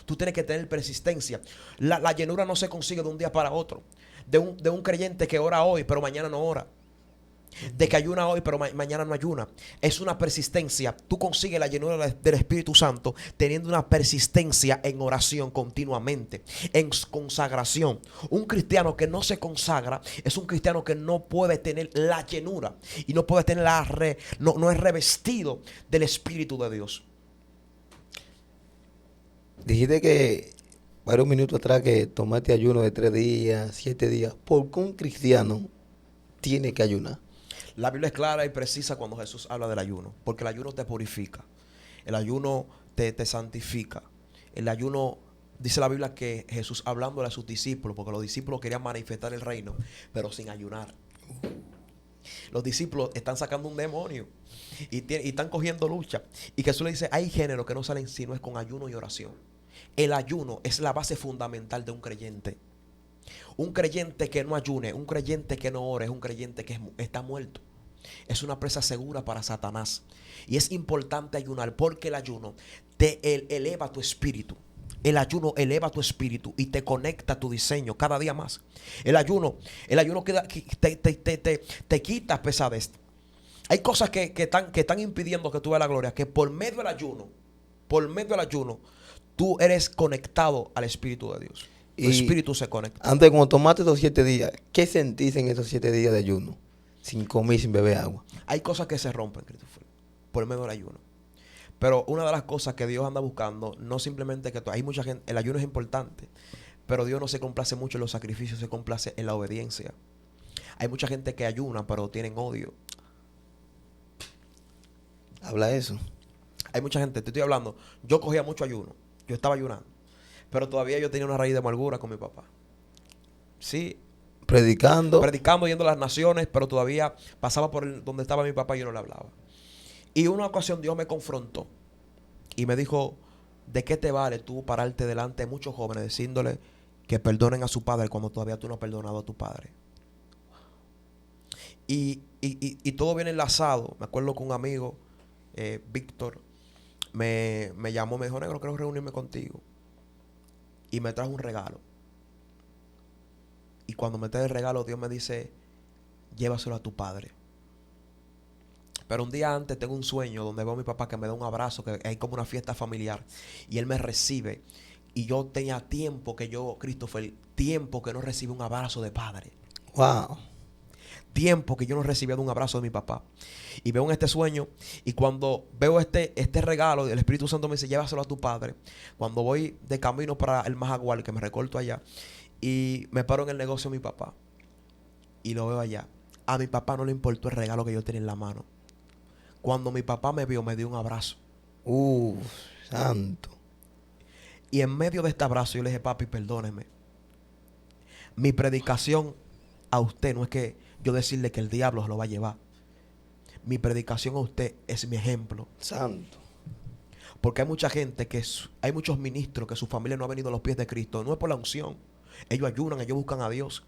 Tú tienes que tener persistencia. La llenura no se consigue de un día para otro. De un creyente que ora hoy, pero mañana no ora. De que ayuna hoy, pero mañana no ayuna. Es una persistencia. Tú consigues la llenura del Espíritu Santo teniendo una persistencia en oración continuamente, en consagración. Un cristiano que no se consagra es un cristiano que no puede tener la llenura y no puede tener no es revestido del Espíritu de Dios. Dijiste que varios minutos atrás que tomaste ayuno de 3 días, 7 días. ¿Por qué un cristiano tiene que ayunar? La Biblia es clara y precisa cuando Jesús habla del ayuno, porque el ayuno te purifica, el ayuno te santifica. El ayuno, dice la Biblia que Jesús hablándole a sus discípulos, porque los discípulos querían manifestar el reino, pero sin ayunar. Los discípulos están sacando un demonio y están cogiendo lucha. Y Jesús le dice, hay géneros que no salen si no es con ayuno y oración. El ayuno es la base fundamental de un creyente. Un creyente que no ayune, un creyente que no ore, es un creyente que está muerto. Es una presa segura para Satanás. Y es importante ayunar porque el ayuno te eleva tu espíritu. El ayuno eleva tu espíritu y te conecta a tu diseño cada día más. El ayuno te quita pesadez. Hay cosas que están impidiendo que tú veas la gloria, que por medio del ayuno, tú eres conectado al Espíritu de Dios. Tu espíritu se conecta. Antes, cuando tomaste esos 7 días, ¿qué sentiste en esos 7 días de ayuno? Sin comer, sin beber agua. Hay cosas que se rompen, Christopher, por medio del ayuno. Pero una de las cosas que Dios anda buscando, no simplemente que hay mucha gente, el ayuno es importante, pero Dios no se complace mucho en los sacrificios, se complace en la obediencia. Hay mucha gente que ayuna, pero tienen odio. Habla eso. Hay mucha gente, te estoy hablando, yo cogía mucho ayuno, yo estaba ayunando, pero todavía yo tenía una raíz de amargura con mi papá. Sí. Predicando, yendo a las naciones, pero todavía pasaba por donde estaba mi papá y yo no le hablaba. Y una ocasión Dios me confrontó y me dijo, ¿de qué te vale tú pararte delante de muchos jóvenes diciéndole que perdonen a su padre cuando todavía tú no has perdonado a tu padre? Y todo viene enlazado. Me acuerdo que un amigo, Víctor, me llamó, me dijo, negro, quiero reunirme contigo. Y me trajo un regalo. Y cuando me trae el regalo, Dios me dice, llévaselo a tu padre. Pero un día antes tengo un sueño donde veo a mi papá que me da un abrazo, que hay como una fiesta familiar, y él me recibe. Y yo tenía tiempo que yo, Christopher, tiempo que no recibí un abrazo de padre. Wow. Tiempo que yo no recibía de un abrazo de mi papá. Y veo en este sueño, y cuando veo este regalo, el Espíritu Santo me dice, llévaselo a tu padre. Cuando voy de camino para el Majagual, que me recorto allá, y me paro en el negocio de mi papá, y lo veo allá. A mi papá no le importó el regalo que yo tenía en la mano. Cuando mi papá me vio, me dio un abrazo. Santo. Y en medio de este abrazo yo le dije, papi, perdóneme. Mi predicación a usted no es que yo decirle que el diablo se lo va a llevar. Mi predicación a usted es mi ejemplo. Santo. Porque hay mucha gente hay muchos ministros que su familia no ha venido a los pies de Cristo. No es por la unción. Ellos ayunan, ellos buscan a Dios.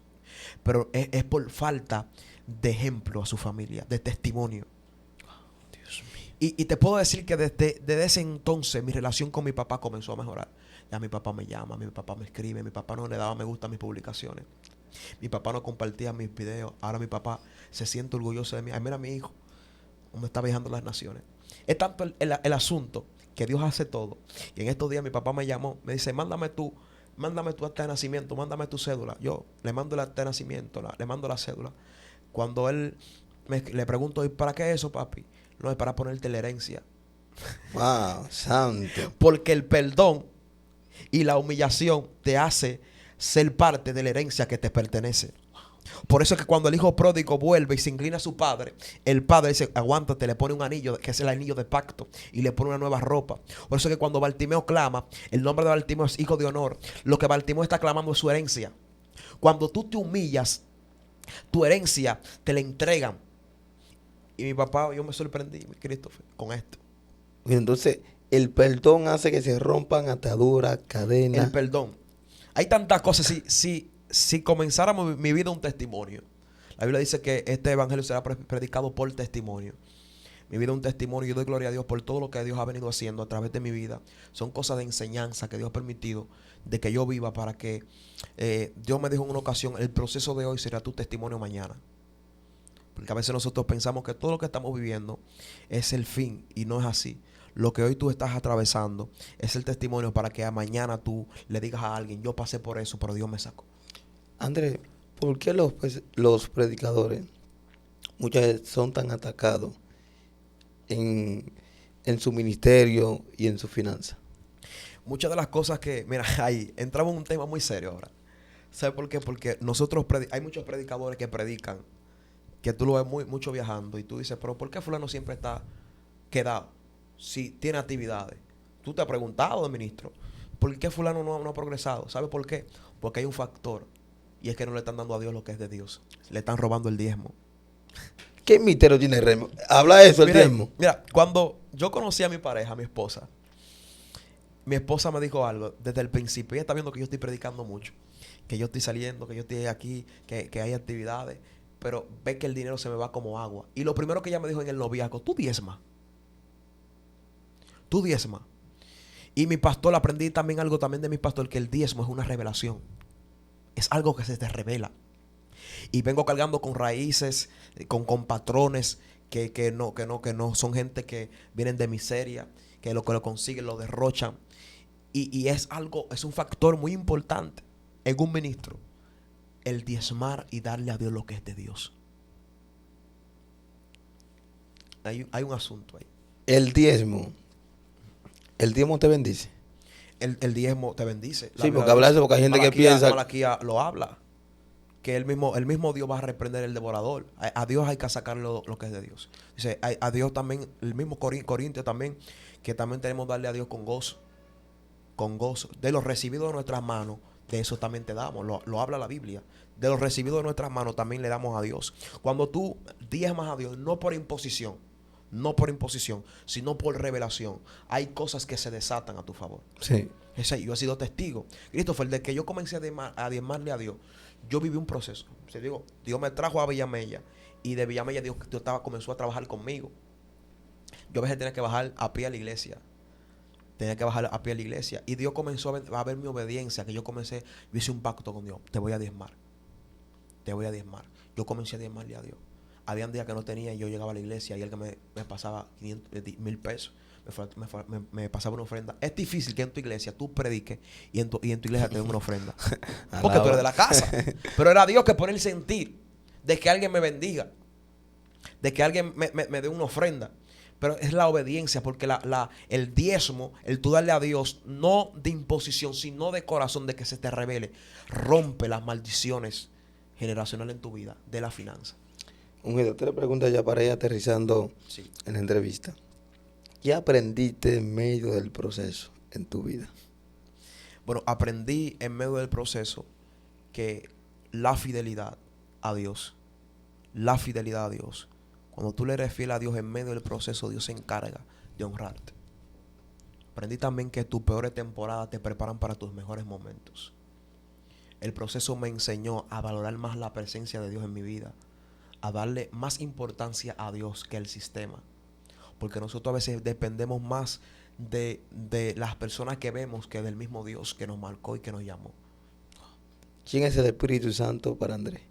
Pero es por falta de ejemplo a su familia, de testimonio. Dios mío. Y te puedo decir que desde ese entonces mi relación con mi papá comenzó a mejorar. Ya mi papá me llama, mi papá me escribe, mi papá no le daba me gusta a mis publicaciones. Mi papá no compartía mis videos. Ahora mi papá se siente orgulloso de mí. Ay, mira mi hijo, cómo está viajando las naciones. Es tanto el asunto que Dios hace todo. Y en estos días mi papá me llamó, me dice, mándame tu acta de nacimiento, mándame tu cédula. Yo le mando el acta de nacimiento, le mando la cédula. Cuando él le pregunto, ¿y para qué eso, papi? No, es para ponerte la herencia. Wow, santo. Porque el perdón y la humillación te hace ser parte de la herencia que te pertenece. Por eso es que cuando el hijo pródigo vuelve y se inclina a su padre, el padre dice, aguántate, le pone un anillo, que es el anillo de pacto, y le pone una nueva ropa. Por eso es que cuando Bartimeo clama, el nombre de Bartimeo es hijo de honor. Lo que Bartimeo está clamando es su herencia. Cuando tú te humillas, tu herencia te la entregan. Y mi papá, yo me sorprendí, Christopher, con esto. Entonces, el perdón hace que se rompan ataduras, cadenas. El perdón. Hay tantas cosas. Si comenzáramos mi vida un testimonio, la Biblia dice que este evangelio será predicado por testimonio. Mi vida es un testimonio. Yo doy gloria a Dios por todo lo que Dios ha venido haciendo a través de mi vida. Son cosas de enseñanza que Dios ha permitido de que yo viva para que Dios me dijo en una ocasión, el proceso de hoy será tu testimonio mañana. Porque a veces nosotros pensamos que todo lo que estamos viviendo es el fin y no es así. Lo que hoy tú estás atravesando es el testimonio para que mañana tú le digas a alguien, yo pasé por eso, pero Dios me sacó. Andrés, ¿por qué los predicadores muchas veces son tan atacados en su ministerio y en su finanza? Muchas de las cosas que, mira, ahí entramos en un tema muy serio ahora. ¿Sabes por qué? Porque hay muchos predicadores que predican, que tú lo ves mucho viajando y tú dices, pero ¿por qué fulano siempre está quedado? Si tiene actividades. Tú te has preguntado de ministro, ¿por qué fulano no ha progresado? ¿Sabes por qué? Porque hay un factor, y es que no le están dando a Dios lo que es de Dios. Le están robando el diezmo. ¿Qué misterio tiene Remo? Habla eso, el diezmo. Mira, cuando yo conocí a mi pareja, a mi esposa me dijo algo desde el principio. Ella está viendo que yo estoy predicando mucho, que yo estoy saliendo, que yo estoy aquí, que hay actividades, pero ve que el dinero se me va como agua. Y lo primero que ella me dijo en el noviazgo, tú diezma. Y mi pastor, aprendí también algo también de mi pastor, que el diezmo es una revelación. Es algo que se te revela. Y vengo cargando con raíces, con patrones que no son gente que vienen de miseria, que lo consiguen lo derrochan. Y es un factor muy importante en un ministro, el diezmar y darle a Dios lo que es de Dios. Hay un asunto ahí. El diezmo te bendice. El diezmo te bendice. Sí, porque habla eso, porque hay gente que piensa. Malaquía lo habla. Que el mismo Dios va a reprender el devorador. A Dios hay que sacarle lo que es de Dios. Dice, a Dios también, el mismo Corintios también, que también tenemos que darle a Dios con gozo. Con gozo. De lo recibido de nuestras manos, de eso también te damos. Lo habla la Biblia. De lo recibido de nuestras manos también le damos a Dios. Cuando tú diezmas a Dios, no por imposición, sino por revelación, hay cosas que se desatan a tu favor. Sí. Yo he sido testigo. Christopher, de que yo comencé a diezmarle a Dios, yo viví un proceso. Dios me trajo a Villamella, y de Villamella Dios comenzó a trabajar conmigo. Yo a veces tenía que bajar a pie a la iglesia. Y Dios comenzó a ver mi obediencia, que yo hice un pacto con Dios. Te voy a diezmar. Yo comencé a diezmarle a Dios. Habían días que no tenía y yo llegaba a la iglesia y él que me pasaba 100 pesos. Me pasaba una ofrenda. Es difícil que en tu iglesia tú prediques y en tu iglesia te den una ofrenda. Porque tú eres de la casa. Pero era Dios que pone el sentir de que alguien me bendiga, de que alguien me dé una ofrenda. Pero es la obediencia, porque el diezmo, el tú darle a Dios, no de imposición, sino de corazón, de que se te revele, rompe las maldiciones generacionales en tu vida de la finanza. Otra pregunta ya para ir aterrizando en la entrevista. ¿Qué aprendiste en medio del proceso en tu vida? Bueno, aprendí en medio del proceso que la fidelidad a Dios, cuando tú le eres fiel a Dios en medio del proceso, Dios se encarga de honrarte. Aprendí también que tus peores temporadas te preparan para tus mejores momentos. El proceso me enseñó a valorar más la presencia de Dios en mi vida, a darle más importancia a Dios que al sistema. Porque nosotros a veces dependemos más de las personas que vemos que del mismo Dios que nos marcó y que nos llamó. ¿Quién es el Espíritu Santo para Andrés?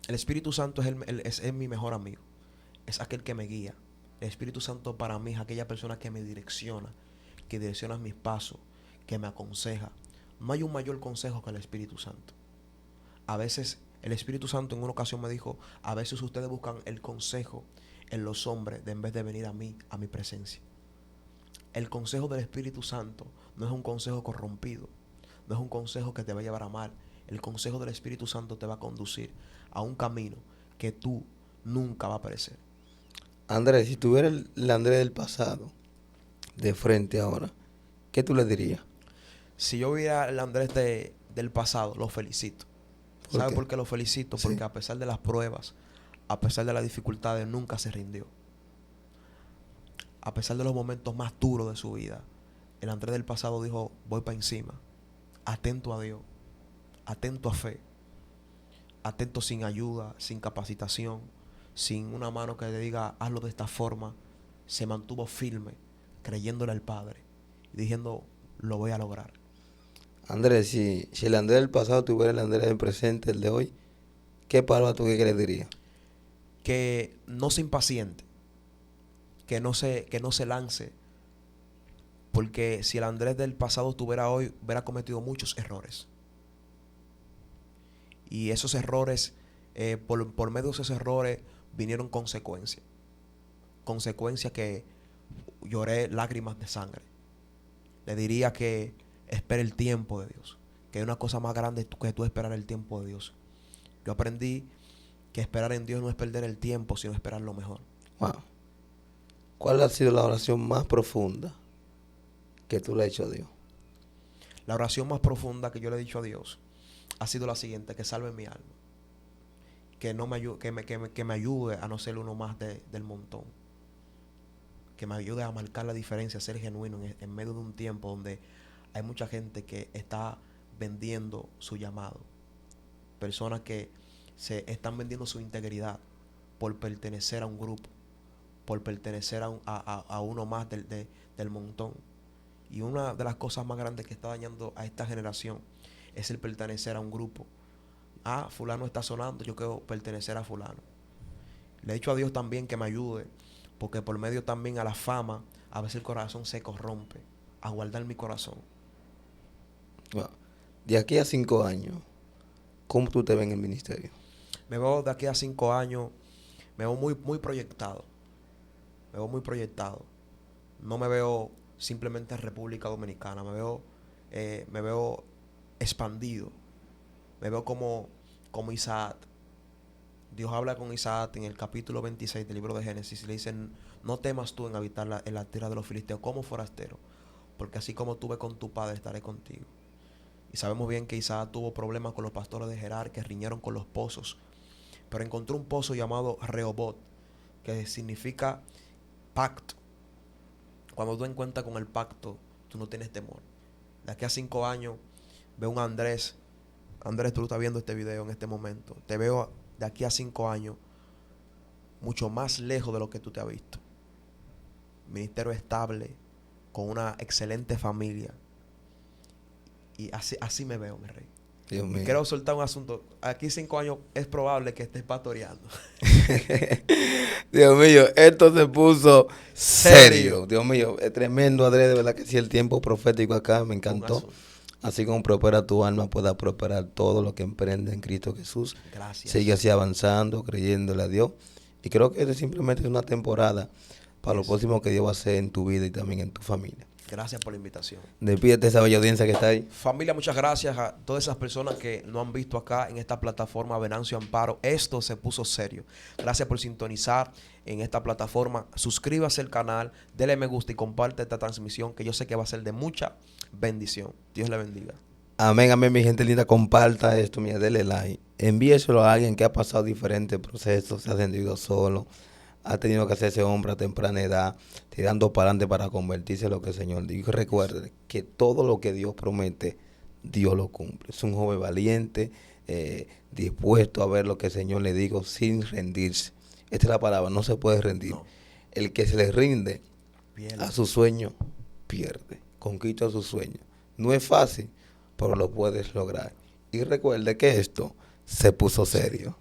El Espíritu Santo es mi mejor amigo. Es aquel que me guía. El Espíritu Santo para mí es aquella persona que me direcciona, que direcciona mis pasos, que me aconseja. No hay un mayor consejo que el Espíritu Santo. A veces el Espíritu Santo en una ocasión me dijo, a veces ustedes buscan el consejo en los hombres en vez de venir a mí, a mi presencia. El consejo del Espíritu Santo no es un consejo corrompido, no es un consejo que te va a llevar a mal. El consejo del Espíritu Santo te va a conducir a un camino que tú nunca vas a perecer. Andrés, si tuviera el Andrés del pasado de frente ahora, ¿qué tú le dirías? Si yo viera el Andrés del pasado, lo felicito. ¿Sabe por qué lo felicito? Sí. Porque a pesar de las pruebas, a pesar de las dificultades, nunca se rindió. A pesar de los momentos más duros de su vida, el Andrés del pasado dijo, voy para encima, atento a Dios, atento a fe, atento sin ayuda, sin capacitación, sin una mano que le diga, hazlo de esta forma. Se mantuvo firme, creyéndole al Padre, diciendo, lo voy a lograr. Andrés, si el Andrés del pasado tuviera el Andrés del presente, el de hoy, ¿qué palabra tú qué le dirías? Que no se impaciente, que no se lance, porque si el Andrés del pasado estuviera hoy, hubiera cometido muchos errores. Y esos errores, por medio de esos errores, vinieron consecuencias. Consecuencias que lloré lágrimas de sangre. Le diría que espere el tiempo de Dios, que hay una cosa más grande que tú esperar el tiempo de Dios. Yo aprendí que esperar en Dios no es perder el tiempo, sino esperar lo mejor. Wow. ¿Cuál ha sido la oración más profunda que tú le has hecho a Dios? La oración más profunda que yo le he dicho a Dios ha sido la siguiente: que salve mi alma, que me ayude a no ser uno más del montón, que me ayude a marcar la diferencia, a ser genuino en medio de un tiempo donde hay mucha gente que está vendiendo su llamado, personas que se están vendiendo su integridad por pertenecer a un grupo, por pertenecer a uno más del montón. Y una de las cosas más grandes que está dañando a esta generación es el pertenecer a un grupo. Fulano está sonando, yo quiero pertenecer a fulano. Le he dicho a Dios también que me ayude, porque por medio también a la fama, a veces el corazón se corrompe, a guardar mi corazón. Wow. De aquí a 5 años, ¿cómo tú te ves en el ministerio? Me veo de aquí a 5 años, me veo muy proyectado. Me veo muy proyectado. No me veo simplemente en República Dominicana, me veo expandido. Me veo como Isaac. Dios habla con Isaac en el capítulo 26 del libro de Génesis y le dicen, no temas tú en habitar en la tierra de los filisteos como forastero, porque así como tuve con tu padre, estaré contigo. Y sabemos bien que Isaac tuvo problemas con los pastores de Gerar, que riñeron con los pozos, pero encontró un pozo llamado Rehobot, que significa pacto. Cuando tú encuentras con el pacto, tú no tienes temor. De aquí a 5 años, veo un Andrés, tú estás viendo este video en este momento, te veo de aquí a 5 años mucho más lejos de lo que tú te has visto. Ministerio estable, con una excelente familia. Y así me veo, mi rey. Dios mío. Quiero soltar un asunto. Aquí 5 años es probable que estés pastoreando. Dios mío, esto se puso serio. Dios mío, es tremendo, Andrés, de verdad que sí, el tiempo profético acá me encantó. Así como prospera tu alma, pueda prosperar todo lo que emprende en Cristo Jesús. Gracias. Sigue así avanzando, creyéndole a Dios. Y creo que esto simplemente es una temporada para lo próximo que Dios va a hacer en tu vida y también en tu familia. Gracias por la invitación. Despídete de esa bella audiencia que está ahí. Familia, muchas gracias a todas esas personas que no han visto acá en esta plataforma Venancio Amparo. Esto se puso serio. Gracias por sintonizar en esta plataforma. Suscríbase al canal, dele me gusta y comparte esta transmisión que yo sé que va a ser de mucha bendición. Dios le bendiga. Amén, amén, mi gente linda. Comparta esto, mira, dele like. Envíeselo a alguien que ha pasado diferentes procesos, se ha sentido solo, ha tenido que hacerse hombre a temprana edad, tirando para adelante para convertirse en lo que el Señor dijo. Recuerde que todo lo que Dios promete, Dios lo cumple. Es un joven valiente, dispuesto a ver lo que el Señor le dijo sin rendirse. Esta es la palabra, no se puede rendir. No. El que se le rinde a su sueño, pierde, conquista su sueño. No es fácil, pero lo puedes lograr. Y recuerde que esto se puso serio.